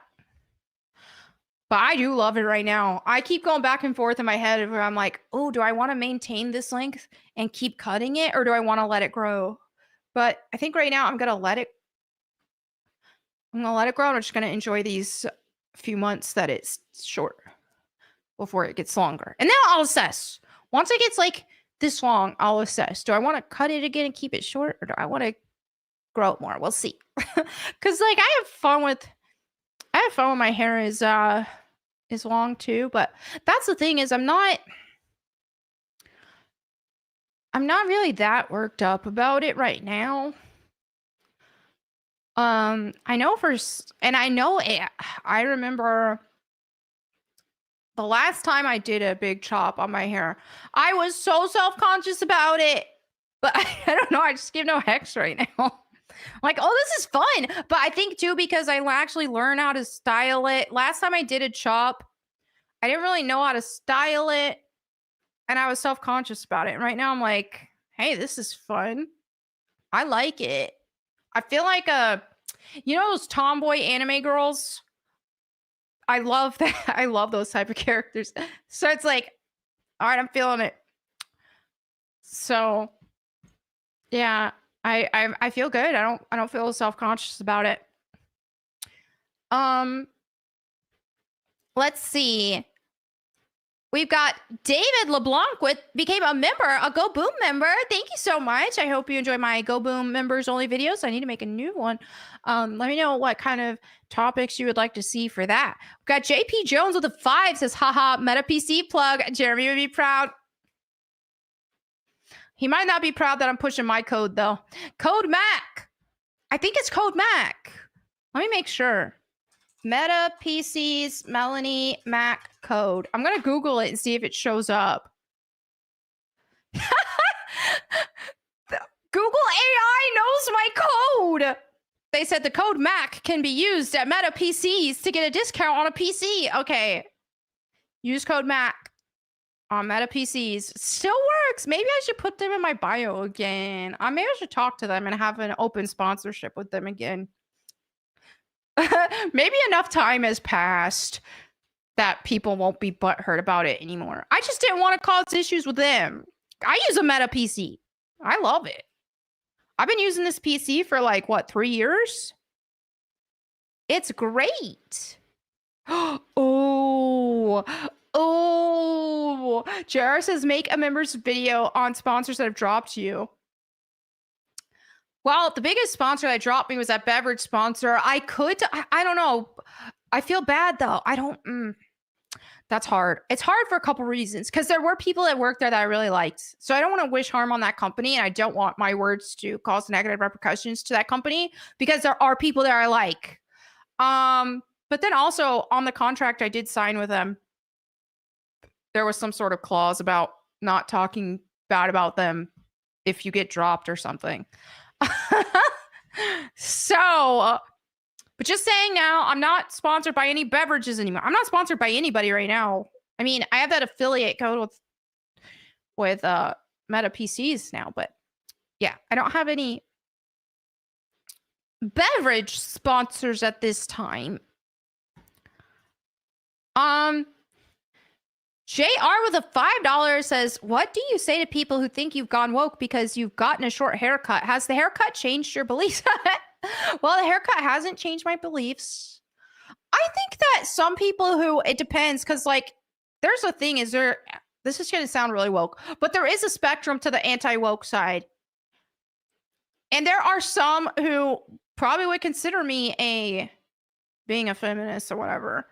But I do love it right now. I keep going back and forth in my head where I'm like, oh, do I want to maintain this length and keep cutting it, or do I want to let it grow? But I think right now I'm going to let it grow, and I'm just going to enjoy these few months that it's short before it gets longer. And then I'll assess. Once it gets like this long, I'll assess. Do I want to cut it again and keep it short, or do I want to grow it more? We'll see. Cause like I have fun with my hair is long too, but that's the thing is I'm not really that worked up about it right now. I know I remember the last time I did a big chop on my hair, I was so self-conscious about it. But I don't know, I just give no hex right now. Like, oh, this is fun. But I think too, because I actually learned how to style it. Last time I did a chop, I didn't really know how to style it. And I was self-conscious about it. And right now I'm like, hey, this is fun. I like it. I feel like you know those tomboy anime girls? I love that. I love those type of characters. So it's like, all right, I'm feeling it. So yeah, I feel good. I don't feel self-conscious about it. Let's see. We've got David LeBlanc became a member, a Go Boom member. Thank you so much. I hope you enjoy my Go Boom members only videos. I need to make a new one. Let me know what kind of topics you would like to see for that. We've got JP Jones with a 5 says, haha, Meta PC plug. Jeremy would be proud. He might not be proud that I'm pushing my code though. Code Mac. I think it's Code Mac. Let me make sure. Meta PC's meloniemac code. I'm going to Google it and see if it shows up. Google AI knows my code. They said the code MAC can be used at Meta PCs to get a discount on a PC. Okay. Use code MAC on Meta PCs. Still works. Maybe I should put them in my bio again. Maybe I should talk to them and have an open sponsorship with them again. Maybe enough time has passed that people won't be butthurt about it anymore. I just didn't want to cause issues with them. I use a Meta PC. I love it. I've been using this PC for like, what, 3 years? It's great. Oh, JR says, make a members video on sponsors that have dropped you. Well, the biggest sponsor that dropped me was that beverage sponsor. I don't know. I feel bad though. That's hard. It's hard for a couple reasons because there were people that worked there that I really liked. So I don't want to wish harm on that company. And I don't want my words to cause negative repercussions to that company because there are people there I like. But then also on the contract I did sign with them, there was some sort of clause about not talking bad about them if you get dropped or something. So, but just saying now, I'm not sponsored by any beverages anymore. I'm not sponsored by anybody right now. I mean, I have that affiliate code with Meta PCs now, but yeah, I don't have any beverage sponsors at this time. JR with a $5 says, what do you say to people who think you've gone woke because you've gotten a short haircut? Has the haircut changed your beliefs? Well, the haircut hasn't changed my beliefs. I think that some people it depends, because like there's a thing, this is going to sound really woke, but there is a spectrum to the anti-woke side. And there are some who probably would consider me being a feminist or whatever.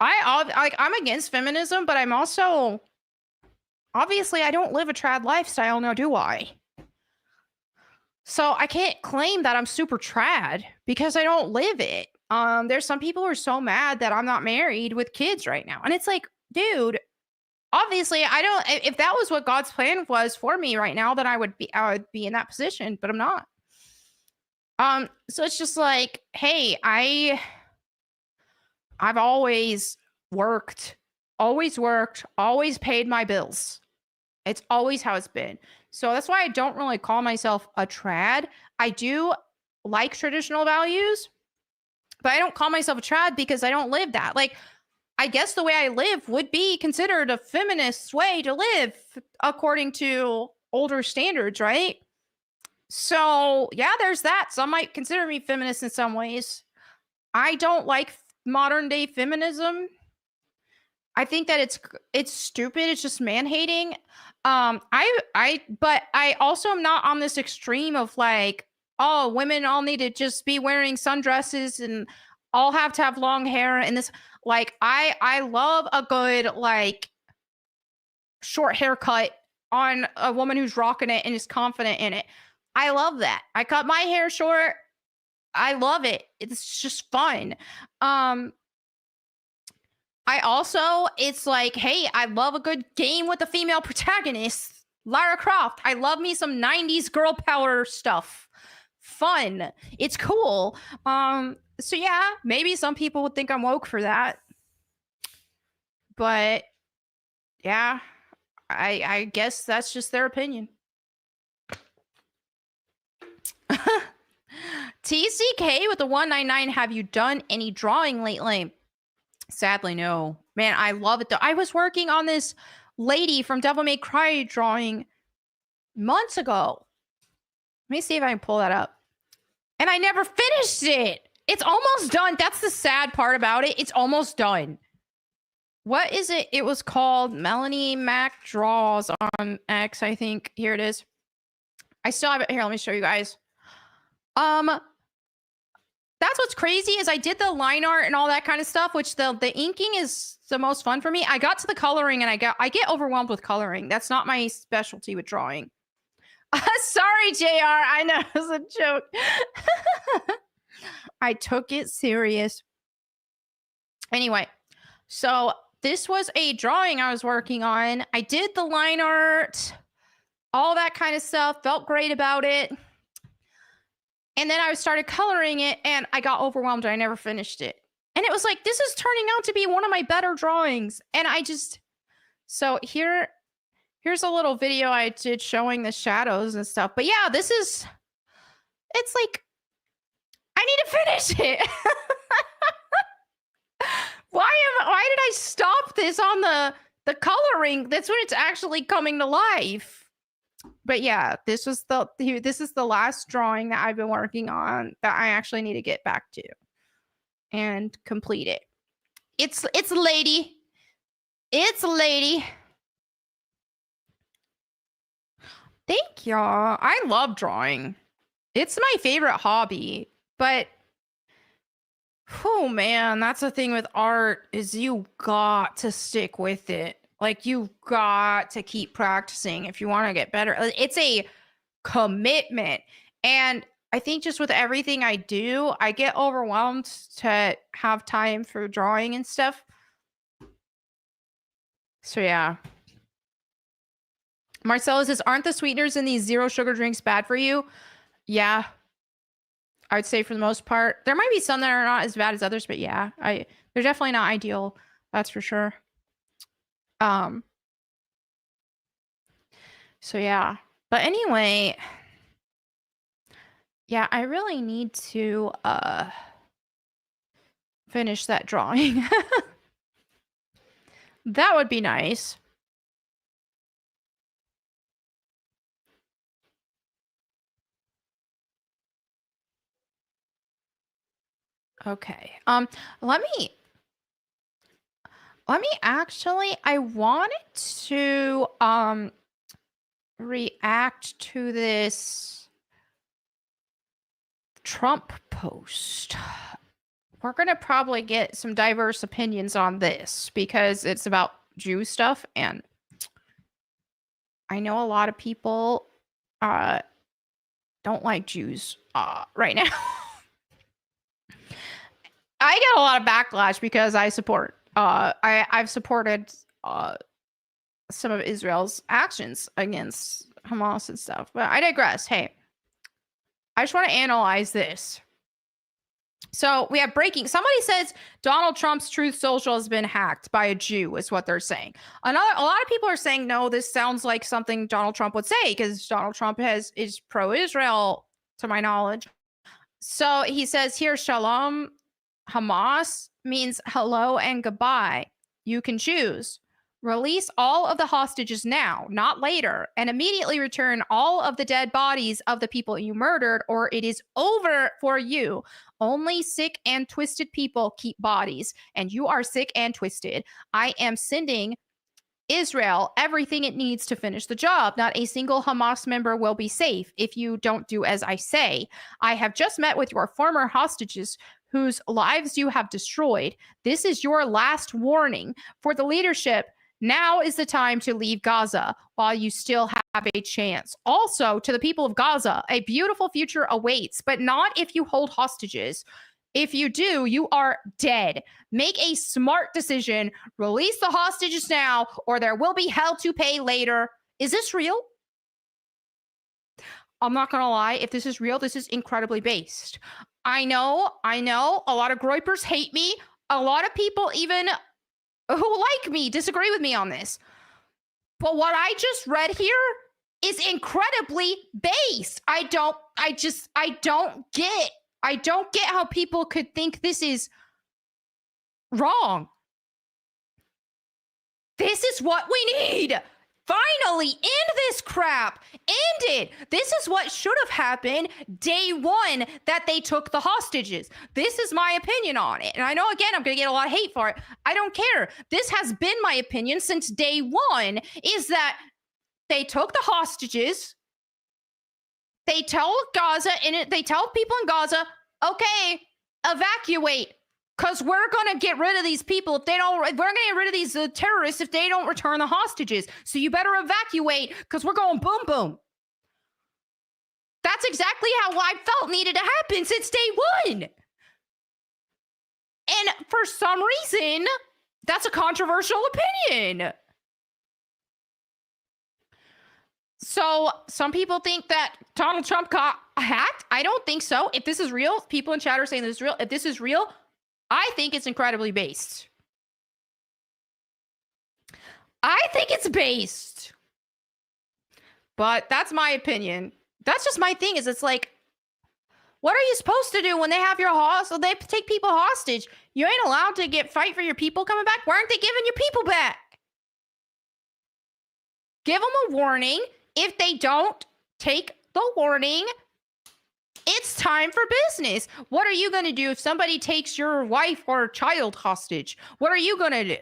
I'm against feminism, but I'm also, obviously I don't live a trad lifestyle, now do I? So I can't claim that I'm super trad because I don't live it. There's some people who are so mad that I'm not married with kids right now. And it's like, dude, obviously if that was what God's plan was for me right now, then I would be in that position, but I'm not. So it's just like, hey, I've always worked, always paid my bills. It's always how it's been. So that's why I don't really call myself a trad. I do like traditional values, but I don't call myself a trad because I don't live that. Like, I guess the way I live would be considered a feminist way to live according to older standards, right? So yeah, there's that. Some might consider me feminist in some ways. I don't like modern day feminism. I think that it's stupid. It's just man hating. But I also am not on this extreme of like, oh, women all need to just be wearing sundresses and all have to have long hair and this. Like, I love a good like short haircut on a woman who's rocking it and is confident in it. I love that. I cut my hair short. I love it. It's just fun. Um, I also, it's like, hey, I love a good game with a female protagonist. Lara Croft. I love me some 90s girl power stuff. Fun. It's cool. So yeah, maybe some people would think I'm woke for that. But yeah, I guess that's just their opinion. TCK with the 199. Have you done any drawing lately? Sadly, no. Man, I love it though. I was working on this lady from Devil May Cry drawing months ago. Let me see if I can pull that up. And I never finished it. It's almost done. That's the sad part about it. It's almost done. What is it? It was called meloniemac draws on X, I think. Here it is. I still have it here. Let me show you guys. That's what's crazy is I did the line art and all that kind of stuff, which the inking is the most fun for me. I got to the coloring and I get overwhelmed with coloring. That's not my specialty with drawing. Sorry, JR. I know it was a joke. I took it serious. Anyway, so this was a drawing I was working on. I did the line art, all that kind of stuff. Felt great about it. And then I started coloring it and I got overwhelmed and I never finished it. And it was like, this is turning out to be one of my better drawings. And so here's a little video I did showing the shadows and stuff. But yeah, it's like, I need to finish it. Why did I stop this on the coloring? That's when it's actually coming to life. But yeah, this is the last drawing that I've been working on that I actually need to get back to and complete it. It's a lady. It's a lady. Thank y'all. I love drawing. It's my favorite hobby, but oh man, that's the thing with art is you got to stick with it. Like you got to keep practicing if you want to get better. It's a commitment. And I think just with everything I do, I get overwhelmed to have time for drawing and stuff. So yeah. Marcelo says, aren't the sweeteners in these zero sugar drinks bad for you? Yeah. I would say for the most part. There might be some that are not as bad as others, but yeah, they're definitely not ideal. That's for sure. So yeah. But anyway, yeah, I really need to finish that drawing. That would be nice. Okay. Let me actually, I wanted to react to this Trump post. We're going to probably get some diverse opinions on this because it's about Jew stuff and I know a lot of people don't like Jews right now. I get a lot of backlash because I support I've supported some of Israel's actions against Hamas and stuff. But I digress. Hey, I just want to analyze this. So we have breaking. Somebody says Donald Trump's Truth Social has been hacked by a Jew, is what they're saying. A lot of people are saying, no, this sounds like something Donald Trump would say because Donald Trump is pro-Israel, to my knowledge. So he says here, Shalom Hamas means hello and goodbye. You can choose. Release all of the hostages now, not later, and immediately return all of the dead bodies of the people you murdered, or it is over for you. Only sick and twisted people keep bodies, and you are sick and twisted. I am sending Israel everything it needs to finish the job. Not a single Hamas member will be safe if you don't do as I say. I have just met with your former hostages whose lives you have destroyed. This is your last warning for the leadership. Now is the time to leave Gaza while you still have a chance. Also, to the people of Gaza, a beautiful future awaits, but not if you hold hostages. If you do, you are dead. Make a smart decision. Release the hostages now, or there will be hell to pay later. Is this real? I'm not gonna lie. If this is real, this is incredibly based. I know. A lot of groypers hate me. A lot of people even who like me disagree with me on this. But what I just read here is incredibly based. I don't get how people could think this is wrong. This is what we need. Finally, end this crap. End it. This is what should have happened day one that they took the hostages. This is my opinion on it. And I know, again, I'm going to get a lot of hate for it. I don't care. This has been my opinion since day one, is that they took the hostages. They tell Gaza, and they tell people in Gaza, okay, evacuate. Because we're going to get rid of these people if they don't, we're going to get rid of these terrorists if they don't return the hostages. So you better evacuate because we're going boom, boom. That's exactly how I felt needed to happen since day one. And for some reason, that's a controversial opinion. So some people think that Donald Trump got hacked. I don't think so. If this is real, people in chat are saying this is real. If this is real, I think it's incredibly based. I think it's based. But that's my opinion. That's just my thing, is it's like, what are you supposed to do when they have your hostage? They take people hostage. You ain't allowed to fight for your people coming back. Why aren't they giving your people back? Give them a warning. If they don't take the warning, it's time for business. What are you going to do if somebody takes your wife or child hostage? What are you going to do?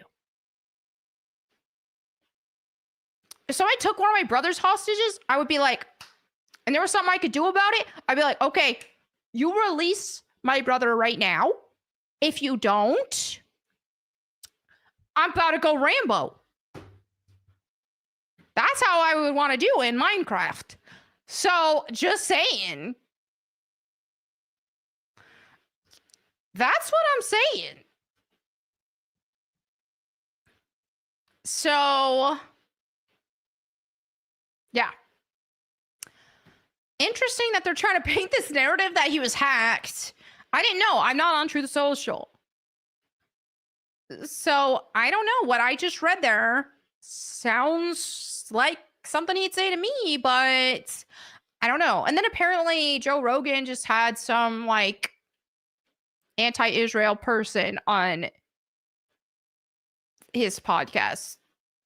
If somebody took one of my brother's hostages, I would be like, and there was something I could do about it, I'd be like, okay, you release my brother right now. If you don't, I'm about to go Rambo. That's how I would want to do in Minecraft. So, just saying. That's what I'm saying. So, yeah. Interesting that they're trying to paint this narrative that he was hacked. I didn't know. I'm not on Truth Social. So, I don't know. What I just read there sounds like something he'd say to me, but I don't know. And then apparently Joe Rogan just had some like anti-Israel person on his podcast.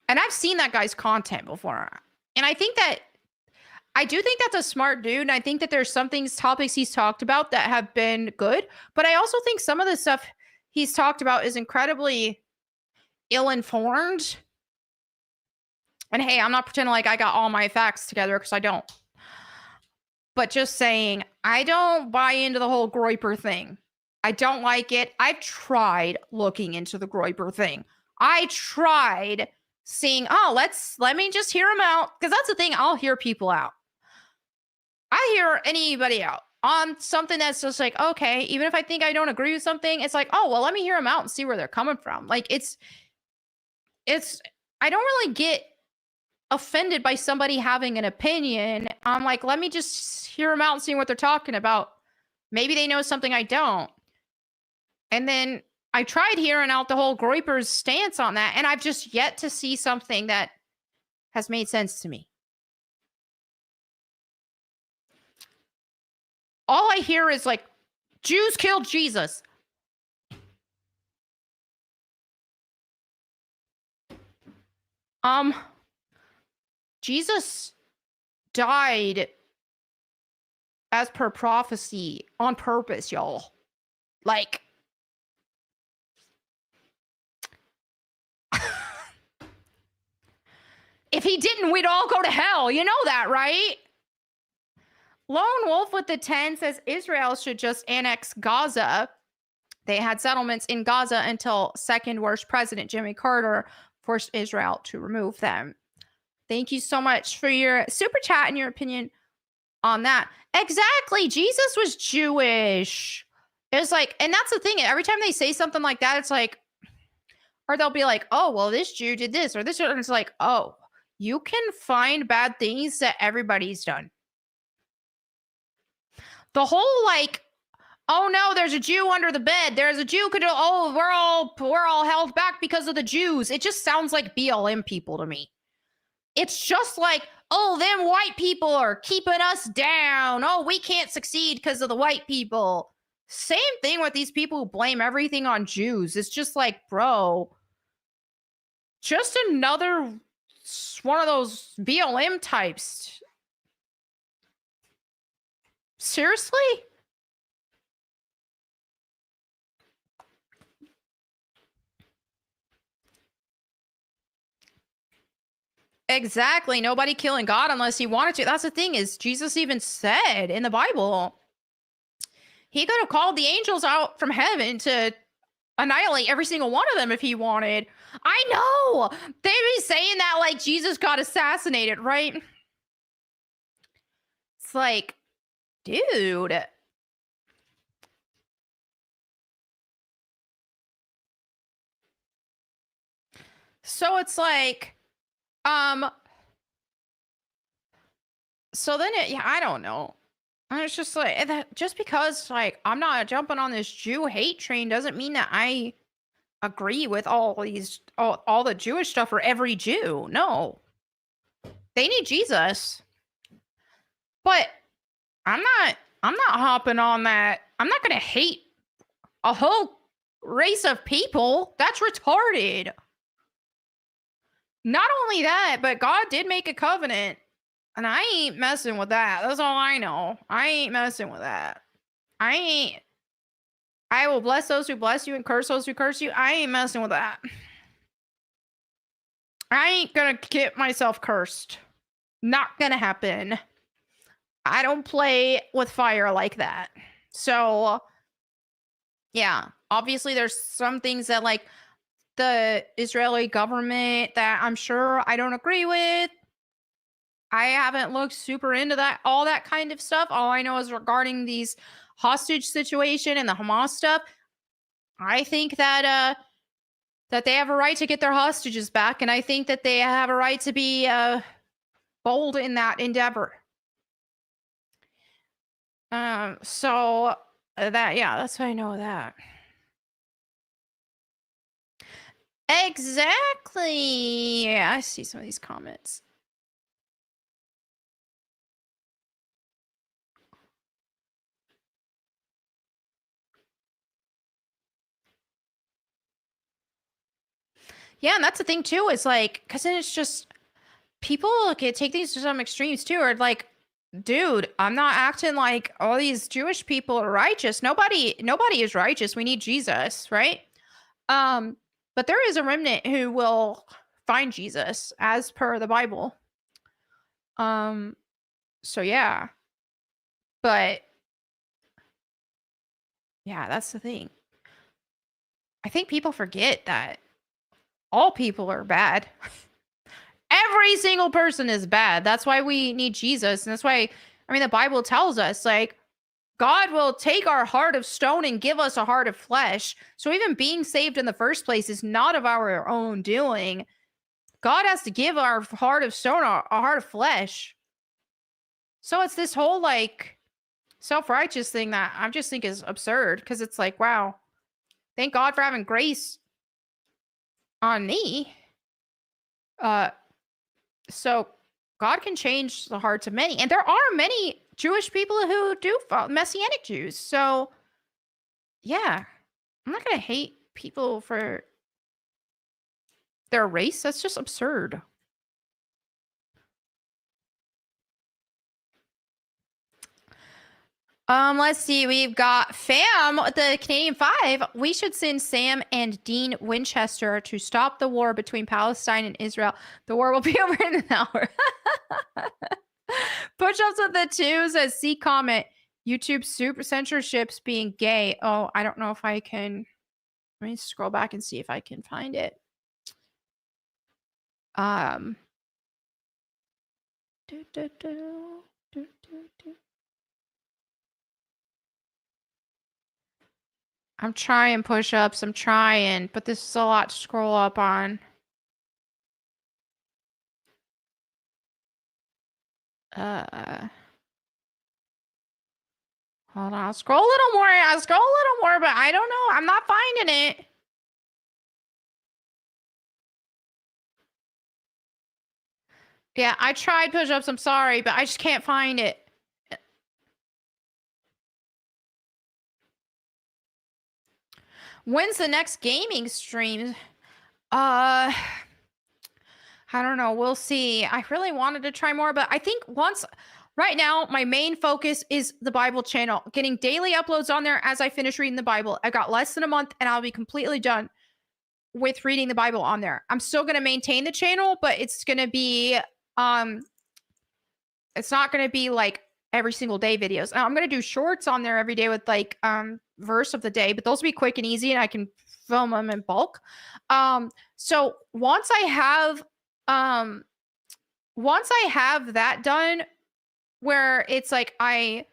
And I've seen that guy's content before. And I do think that's a smart dude. And I think that there's topics he's talked about that have been good. But I also think some of the stuff he's talked about is incredibly ill-informed. And hey, I'm not pretending like I got all my facts together, because I don't. But just saying, I don't buy into the whole Groyper thing. I don't like it. I've tried looking into the Groyper thing. I tried seeing, let me just hear him out. Because that's the thing, I'll hear people out. I hear anybody out on something that's just like, okay, even if I think I don't agree with something, it's like, oh, well, let me hear them out and see where they're coming from. Like, I don't really get offended by somebody having an opinion. I'm like, let me just hear them out and see what they're talking about. Maybe they know something I don't. And then I tried hearing out the whole Groyper's stance on that, and I've just yet to see something that has made sense to me. All I hear is like, Jews killed Jesus. Um, Jesus died as per prophecy on purpose, y'all. Like, if he didn't, we'd all go to hell. You know that, right? Lone Wolf with the 10 says Israel should just annex Gaza. They had settlements in Gaza until second worst president Jimmy Carter forced Israel to remove them. Thank you so much for your super chat and your opinion on that. Exactly. Jesus was Jewish. It was like, and that's the thing. Every time they say something like that, it's like, or they'll be like, oh, well, this Jew did this or this. And it's like, oh, you can find bad things that everybody's done. The whole like, oh no, there's a Jew under the bed. There's a Jew could we're all held back because of the Jews. It just sounds like BLM people to me. It's just like, oh, them white people are keeping us down. Oh, we can't succeed because of the white people. Same thing with these people who blame everything on Jews. It's just like, bro, just another one of those BLM types. Seriously? Exactly. Nobody killing God unless he wanted to. That's the thing is Jesus even said in the Bible, he could have called the angels out from heaven to annihilate every single one of them if he wanted. I know. They be saying that like Jesus got assassinated, right? It's like, dude. So it's like, so then yeah, I don't know. And it's just like that just because like I'm not jumping on this Jew hate train doesn't mean that I agree with all the Jewish stuff for every Jew. No. They need Jesus. But I'm not hopping on that. I'm not going to hate a whole race of people. That's retarded. Not only that, but God did make a covenant. And I ain't messing with that. That's all I know. I ain't messing with that. I will bless those who bless you and curse those who curse you. I ain't messing with that. I ain't gonna get myself cursed. Not gonna happen. I don't play with fire like that. So, yeah. Obviously, there's some things that, like, the Israeli government that I'm sure I don't agree with. I haven't looked super into that, all that kind of stuff. All I know is regarding these hostage situation and the Hamas stuff. I think that that they have a right to get their hostages back, and I think that they have a right to be bold in that endeavor. So that yeah, that's what I know of that. Exactly. Yeah, I see some of these comments. Yeah, and that's the thing too. Is like, because then it's just people take these to some extremes too. Or like, dude, I'm not acting like all these Jewish people are righteous. Nobody is righteous. We need Jesus, right? But there is a remnant who will find Jesus as per the Bible. So yeah. But yeah, that's the thing. I think people forget that all people are bad. Every single person is bad. That's why we need Jesus. And that's why, I mean, the Bible tells us, like, God will take our heart of stone and give us a heart of flesh. So even being saved in the first place is not of our own doing. God has to give our heart of stone a heart of flesh. So it's this whole, like, self-righteous thing that I just think is absurd, because it's like, wow, thank God for having grace on me. So God can change the hearts of many, and there are many Jewish people who do follow Messianic Jews. So yeah, I'm not gonna hate people for their race. That's just absurd. Let's see. We've got Fam, the Canadian 5. We should send Sam and Dean Winchester to stop the war between Palestine and Israel. The war will be over in an hour. Push-ups with the 2 says, see comment. YouTube super censorships being gay. Oh, I don't know if I can. Let me scroll back and see if I can find it. I'm trying push-ups. I'm trying, but this is a lot to scroll up on. Hold on. I'll scroll a little more. I'll scroll a little more, but I don't know. I'm not finding it. Yeah, I tried push-ups. I'm sorry, but I just can't find it. When's the next gaming stream? I don't know. We'll see. I really wanted to try more, but I think right now, my main focus is the Bible channel, getting daily uploads on there as I finish reading the Bible. I've got less than a month and I'll be completely done with reading the Bible on there. I'm still going to maintain the channel, but it's going to be, it's not going to be like every single day videos. Now, I'm going to do shorts on there every day with like, verse of the day, but those will be quick and easy and I can film them in bulk. So once I have that done, where it's like my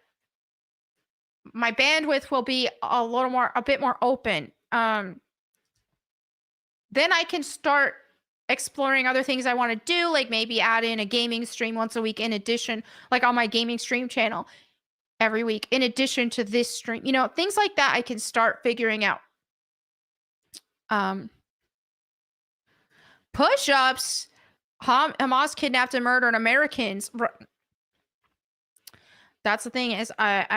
bandwidth will be a bit more open. Then I can start exploring other things I want to do, like maybe add in a gaming stream once a week in addition, like on my gaming stream channel every week, in addition to this stream, things like that I can start figuring out. Push-ups, Hamas kidnapped and murdered Americans. That's the thing is let's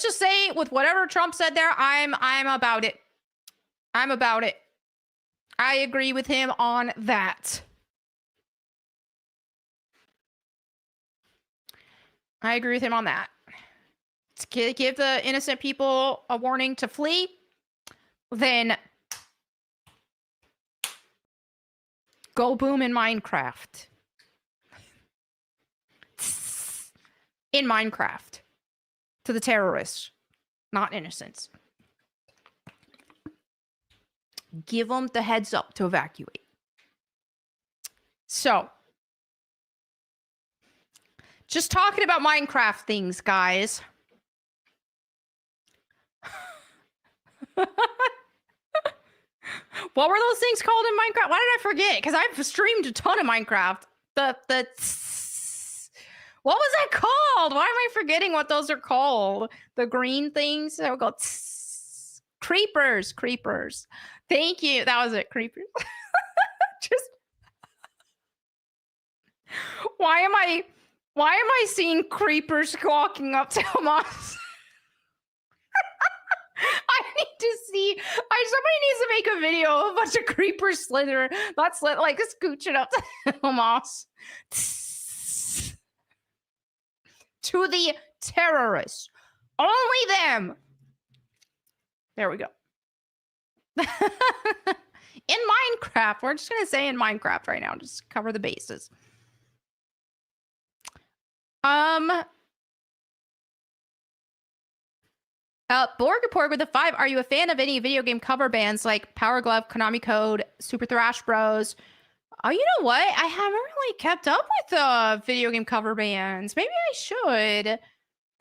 just say with whatever Trump said there, I'm about it. I'm about it. I agree with him on that. I agree with him on that. To give the innocent people a warning to flee, then go boom in Minecraft. In Minecraft. To the terrorists, not innocents. Give them the heads up to evacuate. So, just talking about Minecraft things, guys. What were those things called in Minecraft? Why did I forget? Because I've streamed a ton of Minecraft. What was that called? Why am I forgetting what those are called? The green things that would go creepers. Thank you. That was it. Creepers. Just why am I seeing creepers walking up to Hamas? I need to see. Somebody needs to make a video of a bunch of creepers like scooching up to Hamas. To the terrorists. Only them. There we go. In Minecraft. We're just going to say in Minecraft right now. Just cover the bases. Borg with a 5. Are you a fan of any video game cover bands like Power Glove, Konami Code, Super Thrash Bros? Oh, you know what? I haven't really kept up with video game cover bands. Maybe I should.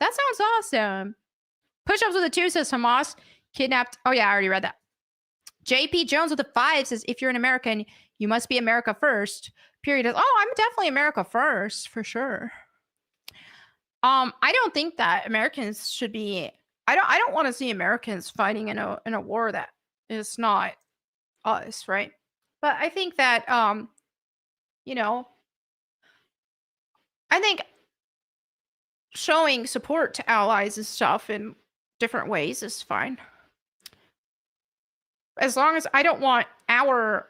That sounds awesome. Push-ups with a 2 says Hamas kidnapped. Oh, yeah, I already read that. JP Jones with a 5 says, if you're an American, you must be America first. Period. Oh, I'm definitely America first, for sure. I don't think that Americans should be... I don't want to see Americans fighting in a war that is not us, right? But I think that, I think showing support to allies and stuff in different ways is fine. As long as I don't want our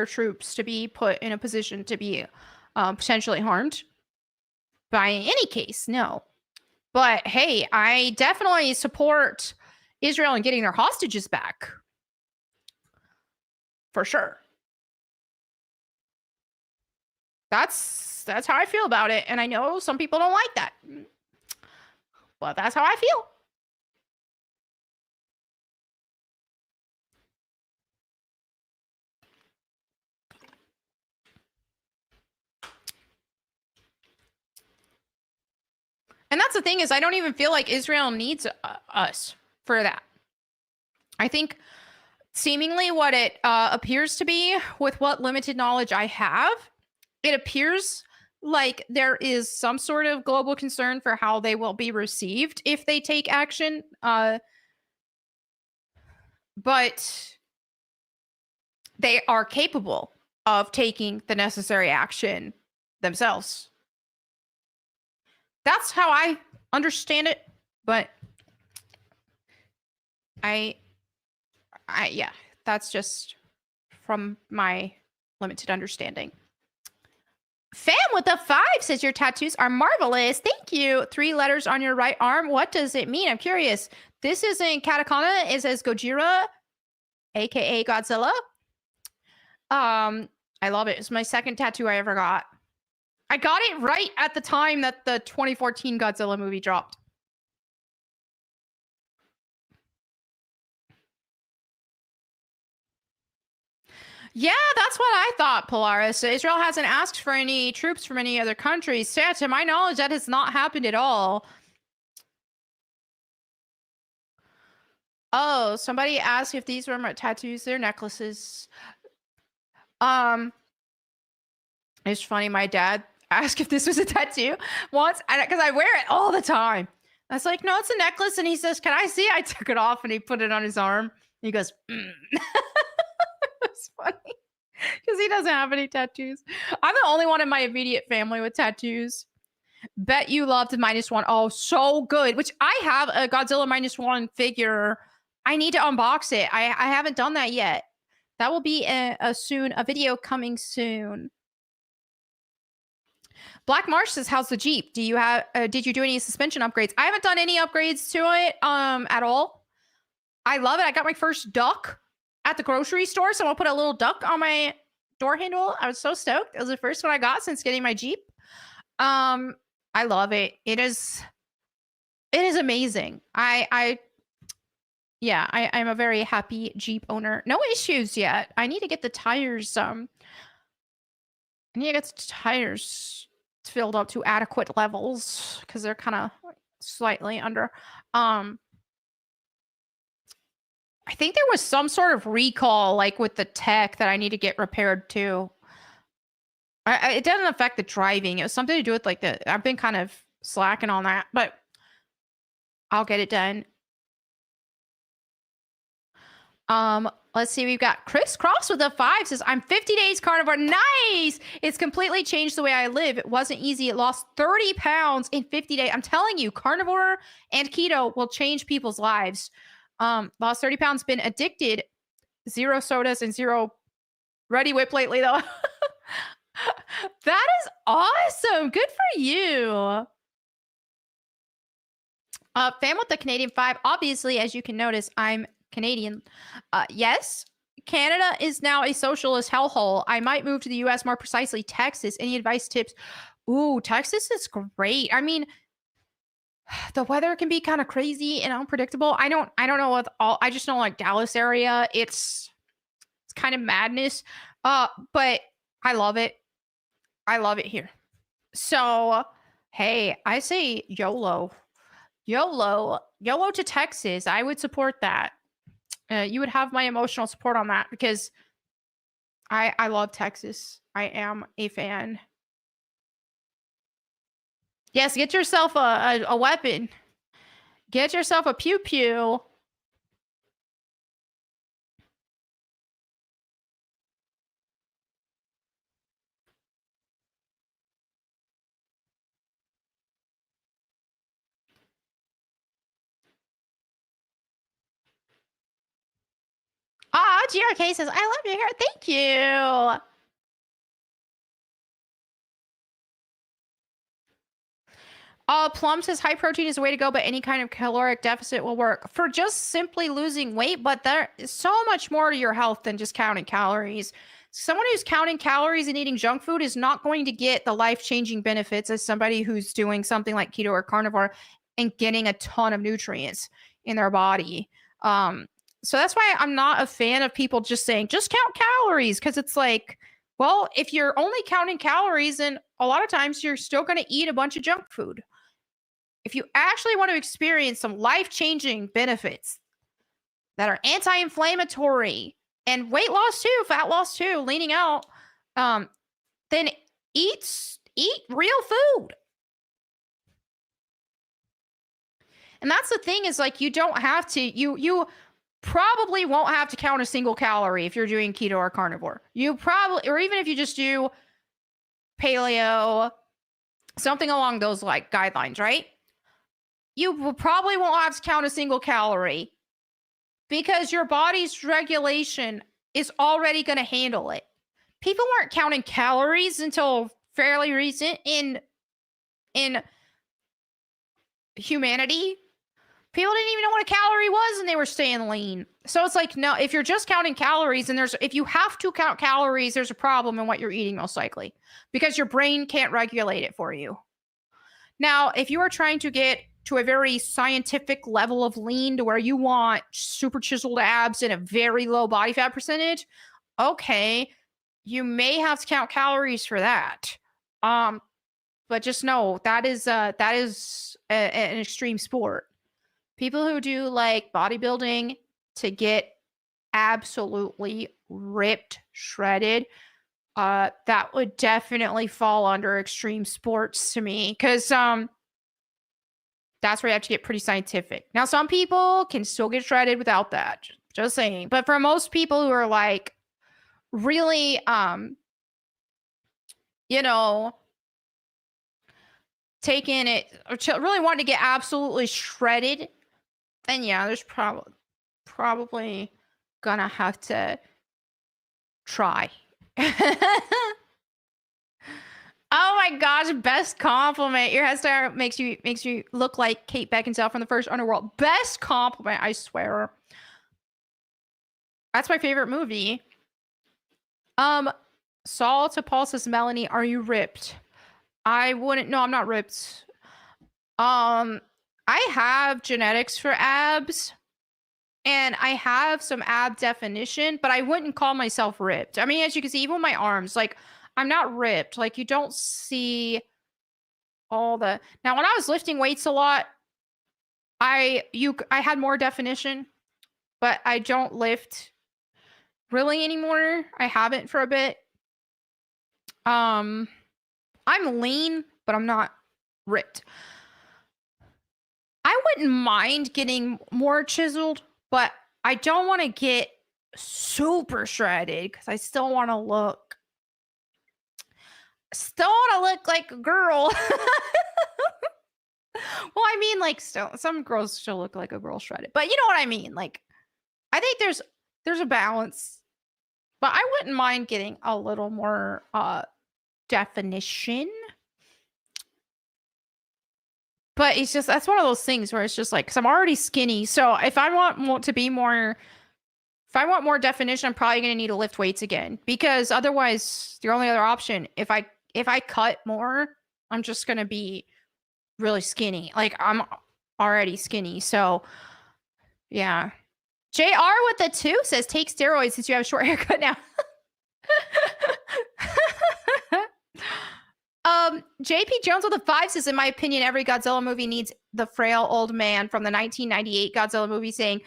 troops to be put in a position to be potentially harmed. by any case, no. But hey, I definitely support Israel in getting their hostages back. For sure. That's how I feel about it. And I know some people don't like that. But that's how I feel. And that's the thing is I don't even feel like Israel needs us for that. I think seemingly what it appears to be, with what limited knowledge I have, it appears like there is some sort of global concern for how they will be received if they take action. But they are capable of taking the necessary action themselves. That's how I understand it, but yeah, that's just from my limited understanding. Fam with the 5 says your tattoos are marvelous. Thank you. 3 letters on your right arm. What does it mean? I'm curious. This is in katakana. It says Gojira, aka Godzilla. I love it. It's my second tattoo I ever got. I got it right at the time that the 2014 Godzilla movie dropped. Yeah, that's what I thought, Polaris. Israel hasn't asked for any troops from any other countries. Yeah, to my knowledge, that has not happened at all. Oh, somebody asked if these were my tattoos. They're necklaces. It's funny. My dad asked if this was a tattoo once, because I wear it all the time. I was like, no, it's a necklace. And he says, can I see? I took it off and he put it on his arm. He goes, It's funny because he doesn't have any tattoos. I'm the only one in my immediate family with tattoos. Bet you loved -1. Oh, so good. Which I have a Godzilla -1 figure. I need to unbox it. I haven't done that yet. That will be a video coming soon. Black Marsh says, "How's the Jeep? Do you have? Did you do any suspension upgrades? I haven't done any upgrades to it at all. I love it. I got my first duck at the grocery store, so I'll put a little duck on my door handle. I was so stoked. It was the first one I got since getting my Jeep. I love it. It is amazing. I'm a very happy Jeep owner. No issues yet. I need to get the tires. I need to get the tires filled up to adequate levels because they're kind of slightly under. I think there was some sort of recall, like with the tech, that I need to get repaired too. It doesn't affect the driving. It was something to do with like I've been kind of slacking on that, but I'll get it done. Let's see. We've got Chris Cross with a 5 says, I'm 50 days carnivore. Nice. It's completely changed the way I live. It wasn't easy. It lost 30 pounds in 50 days. I'm telling you, carnivore and keto will change people's lives. Lost 30 pounds, been addicted. 0 sodas and 0 Ready Whip lately though. That is awesome. Good for you. Fan with the Canadian 5. Obviously, as you can notice, I'm Canadian. Yes, Canada is now a socialist hellhole. I might move to the US, more precisely Texas. Any advice, tips? Ooh, Texas is great. I mean, the weather can be kind of crazy and unpredictable. I don't know what all. I just know like Dallas area. It's kind of madness. But I love it. I love it here. So, hey, I say YOLO. YOLO to Texas. I would support that. You would have my emotional support on that because I love Texas. I am a fan. Yes, get yourself a weapon. Get yourself a pew pew. GRK says, I love your hair. Thank you. Plum says high protein is the way to go, but any kind of caloric deficit will work for just simply losing weight. But there is so much more to your health than just counting calories. Someone who's counting calories and eating junk food is not going to get the life-changing benefits as somebody who's doing something like keto or carnivore and getting a ton of nutrients in their body. So that's why I'm not a fan of people just saying, just count calories. Cause it's like, well, if you're only counting calories, then a lot of times you're still going to eat a bunch of junk food. If you actually want to experience some life-changing benefits that are anti-inflammatory and weight loss too, fat loss too, leaning out, then eat real food. And that's the thing is like, you don't have to, you probably won't have to count a single calorie if you're doing keto or carnivore. You probably, or even if you just do paleo, something along those like guidelines, right? You probably won't have to count a single calorie because your body's regulation is already going to handle it. People weren't counting calories until fairly recent in humanity. People didn't even know what a calorie was and they were staying lean. So it's like, no, if you're just counting calories and if you have to count calories, there's a problem in what you're eating most likely because your brain can't regulate it for you. Now, if you are trying to get to a very scientific level of lean to where you want super chiseled abs and a very low body fat percentage, okay, you may have to count calories for that. But just know that is an extreme sport. People who do like bodybuilding to get absolutely ripped, shredded, that would definitely fall under extreme sports to me because that's where you have to get pretty scientific. Now, some people can still get shredded without that. Just saying. But for most people who are like really, taking it or really wanting to get absolutely shredded, then yeah, there's probably gonna have to try. Oh my gosh, best compliment. Your hairstyle makes you look like Kate Beckinsale from the first Underworld. Best compliment, I swear. That's my favorite movie. Saul to Paul says, Melanie, are you ripped? I wouldn't. No, I'm not ripped. I have genetics for abs. And I have some ab definition, but I wouldn't call myself ripped. I mean, as you can see, even my arms, like, I'm not ripped. Like, you don't see all the... Now, when I was lifting weights a lot, I had more definition, but I don't lift really anymore. I haven't for a bit. I'm lean, but I'm not ripped. I wouldn't mind getting more chiseled, but I don't want to get super shredded because I still want to look like a girl. Well, I mean, like, still, some girls still look like a girl shredded, but you know what I mean? Like, I think there's a balance, but I wouldn't mind getting a little more definition. But it's just, that's one of those things where it's just like, because I'm already skinny. So if I want more definition, I'm probably going to need to lift weights again. Because otherwise, the only other option, if I cut more, I'm just going to be really skinny. Like, I'm already skinny. So, yeah. JR with the 2 says, take steroids since you have a short haircut now. JP Jones with a 5 says, in my opinion, every Godzilla movie needs the frail old man from the 1998 Godzilla movie saying,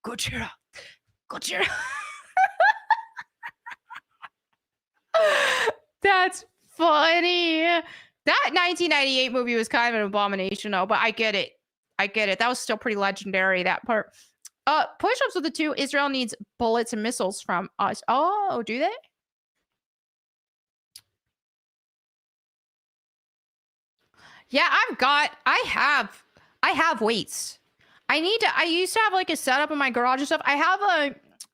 Gojira, Gojira. That's funny. That 1998 movie was kind of an abomination, though, but I get it. That was still pretty legendary, that part. Push-ups with the 2. Israel needs bullets and missiles from us. Oh, do they? Yeah, I have weights. I used to have like a setup in my garage and stuff. I have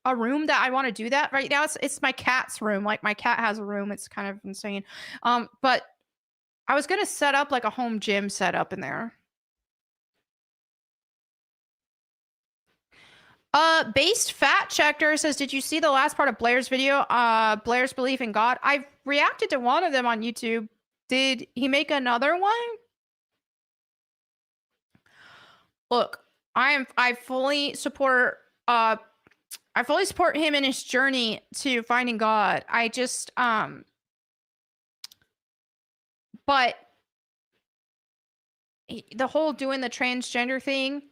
a room that I want to do that right now. It's my cat's room. Like, my cat has a room. It's kind of insane. But I was gonna set up like a home gym setup in there. Based Fat Checker says, did you see the last part of Blair's video? Blair's belief in God. I've reacted to one of them on YouTube. Did he make another one? Look, I fully support him in his journey to finding God. I just but the whole doing the transgender thing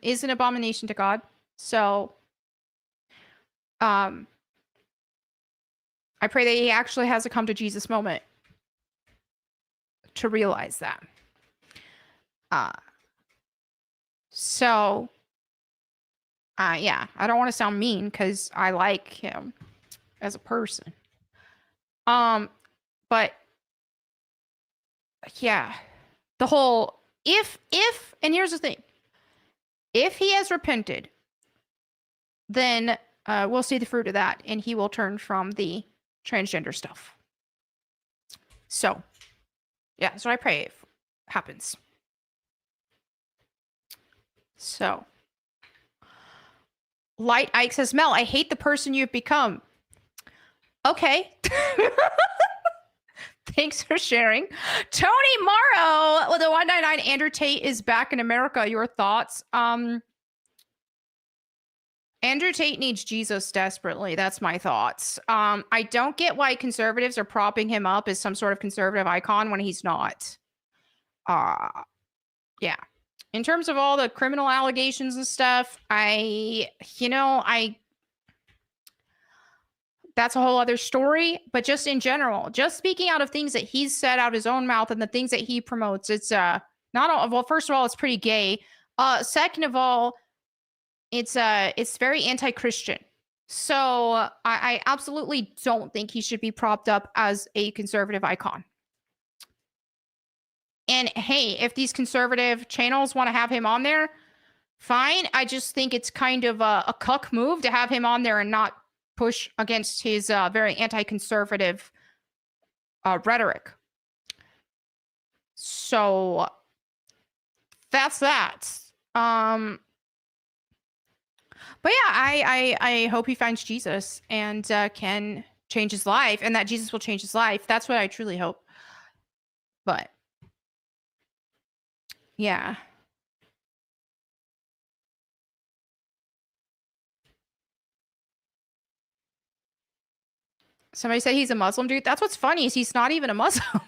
is an abomination to God. So I pray that he actually has a come to Jesus moment to realize that. So yeah, I don't want to sound mean because I like him as a person. But yeah, the whole if and here's the thing. If he has repented, then we'll see the fruit of that, and he will turn from the transgender stuff. So, yeah, that's what I pray happens. So, Light Ike says, Mel, I hate the person you've become. Okay. Thanks for sharing. Tony Morrow with a 199. Andrew Tate is back in America. Your thoughts? Andrew Tate needs Jesus desperately. That's my thoughts. I don't get why conservatives are propping him up as some sort of conservative icon when he's not. Yeah. In terms of all the criminal allegations and stuff, that's a whole other story. But just in general, just speaking out of things that he's said out his own mouth and the things that he promotes, it's well, first of all, it's pretty gay. Second of all, it's very anti-Christian. So I absolutely don't think he should be propped up as a conservative icon. And hey, if these conservative channels want to have him on there, fine. I just think it's kind of a cuck move to have him on there and not push against his very anti-conservative rhetoric. So that's that. But yeah, I hope he finds Jesus and can change his life, and that Jesus will change his life. That's what I truly hope. But yeah. Somebody said he's a Muslim dude. That's what's funny is he's not even a Muslim.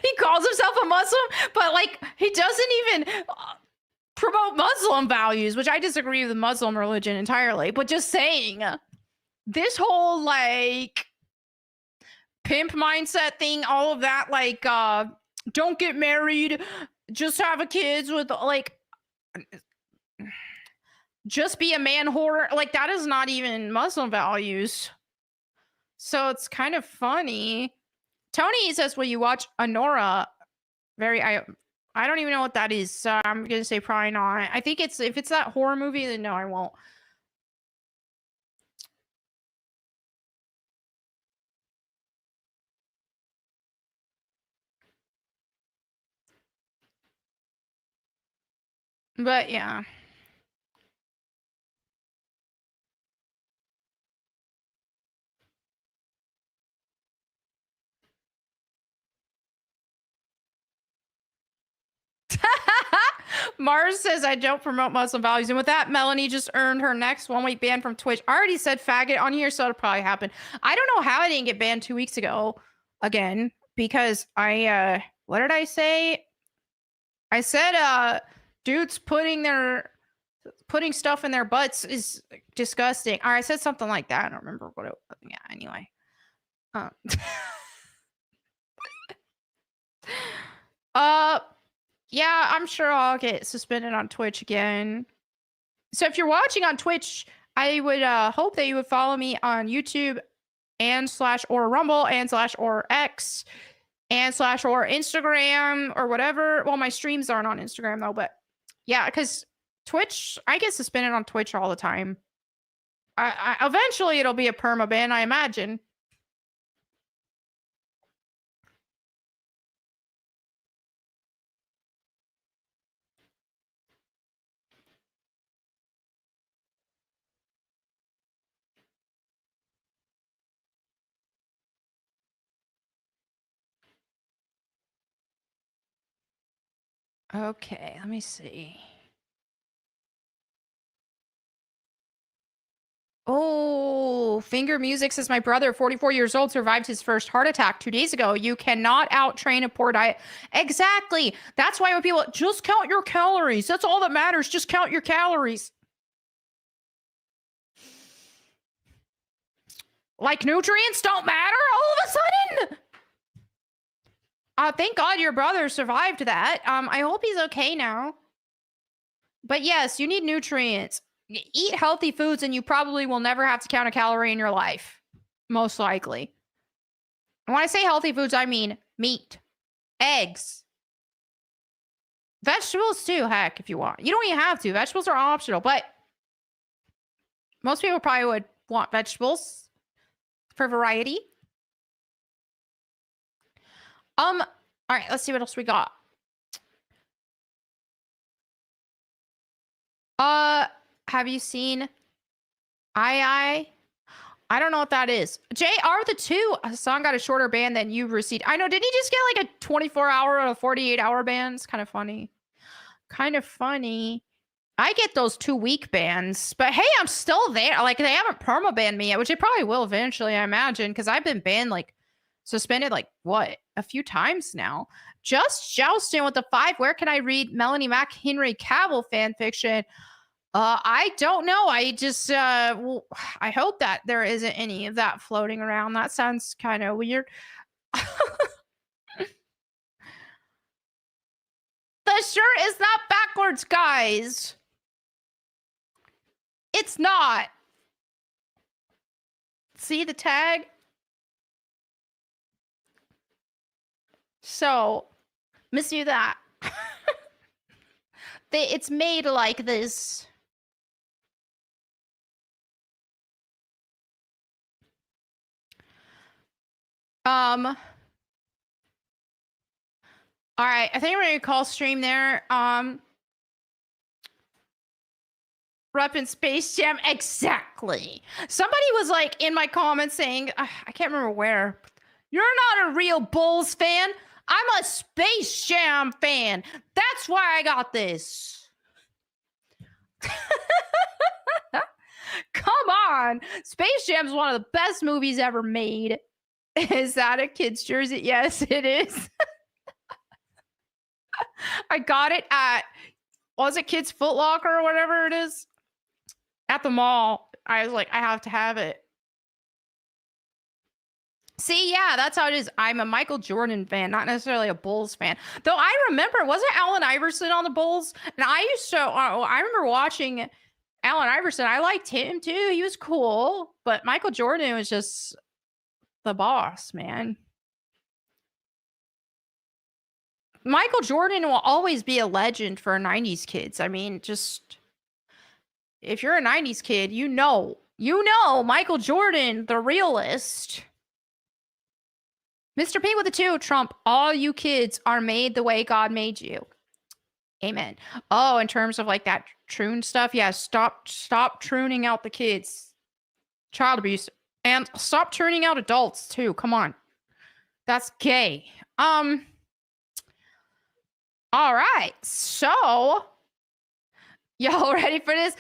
He calls himself a Muslim, but like he doesn't even promote Muslim values, which I disagree with the Muslim religion entirely. But just saying, this whole like pimp mindset thing, all of that, like don't get married, just have a kids with like just be a man whore, like that is not even Muslim values. So it's kind of funny. Tony says, will you watch Honora? I don't even know what that is. So I'm going to say probably not. I think if it's that horror movie, then no, I won't. But yeah. Mars says I don't promote Muslim values. And with that, Melanie just earned her next 1-week ban from Twitch. I already said faggot on here, so it'll probably happen. I don't know how I didn't get banned 2 weeks ago again, because what did I say? I said dudes putting stuff in their butts is disgusting. Or I said something like that. I don't remember what it was. Yeah, anyway. Yeah, I'm sure I'll get suspended on Twitch again. So if you're watching on Twitch, I would hope that you would follow me on YouTube and/or Rumble and/or X and/or Instagram or whatever. Well, my streams aren't on Instagram though, but yeah, because Twitch, I get suspended on Twitch all the time. Eventually it'll be a perma ban, I imagine. Okay, let me see. Oh, Finger Music says my brother, 44 years old, survived his first heart attack 2 days ago. You cannot outtrain a poor diet. Exactly. That's why when people just count your calories. That's all that matters. Just count your calories. Like nutrients don't matter all of a sudden. Thank God your brother survived that. I hope he's okay now. But yes, you need nutrients. Eat healthy foods and you probably will never have to count a calorie in your life. Most likely. And when I say healthy foods, I mean meat, eggs, vegetables too, heck, if you want. You don't even have to. Vegetables are optional, but most people probably would want vegetables for variety. All right, let's see what else we got. Have you seen I don't know what that is. JR the 2 song got a shorter ban than you received. I know, did he just get like a 24-hour or a 48-hour ban? It's kind of funny. Kind of funny. I get those 2-week bans, but hey, I'm still there. Like, they haven't perma-banned me yet, which they probably will eventually, I imagine, because I've been banned, like, suspended, like, what? A few times now. Just jousting with the 5. Where can I read meloniemac Henry Cavill fan fiction? I don't know. I just, well, I hope that there isn't any of that floating around. That sounds kind of weird. The shirt is not backwards, guys. It's not. See the tag? So, miss you that. It's made like this. All right, I think we're gonna call stream there. Reppin' Space Jam, exactly. Somebody was like in my comments saying, I can't remember where. You're not a real Bulls fan. I'm a Space Jam fan. That's why I got this. Come on. Space Jam's one of the best movies ever made. Is that a kid's jersey? Yes, it is. I got it at, was it Kids Foot Locker or whatever it is? At the mall. I was like, I have to have it. See, yeah, that's how it is. I'm a Michael Jordan fan, not necessarily a Bulls fan. Though I remember, wasn't Allen Iverson on the Bulls? And I used to, I remember watching Allen Iverson. I liked him too. He was cool. But Michael Jordan was just the boss, man. Michael Jordan will always be a legend for 90s kids. I mean, just, if you're a 90s kid, you know Michael Jordan, the realist. Mr. P with the 2, Trump, all you kids are made the way God made you. Amen. Oh, in terms of like that troon stuff, yeah, stop trooning out the kids. Child abuse. And stop turning out adults too. Come on. That's gay. All right. So, y'all ready for this?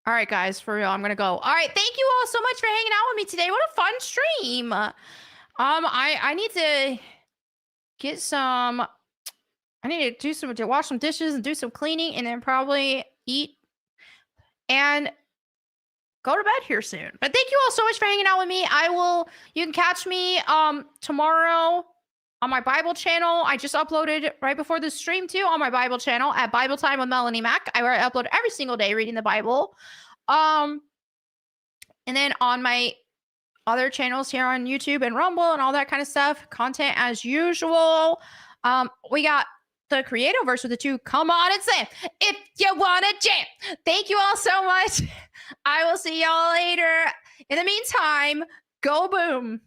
All right, guys, for real, I'm gonna go. All right, thank you all so much for hanging out with me today. What a fun stream. I need to get some. I need to wash some dishes and do some cleaning, and then probably eat and go to bed here soon. But thank you all so much for hanging out with me. You can catch me tomorrow on my Bible channel. I just uploaded right before the stream too on my Bible channel at Bible Time with meloniemac. I upload every single day reading the Bible. And then on my other channels here on YouTube and Rumble and all that kind of stuff, content as usual. We got the creative verse with the 2. Come on and say, if you want to jam. Thank you all so much. I will see y'all later. In the meantime, go boom.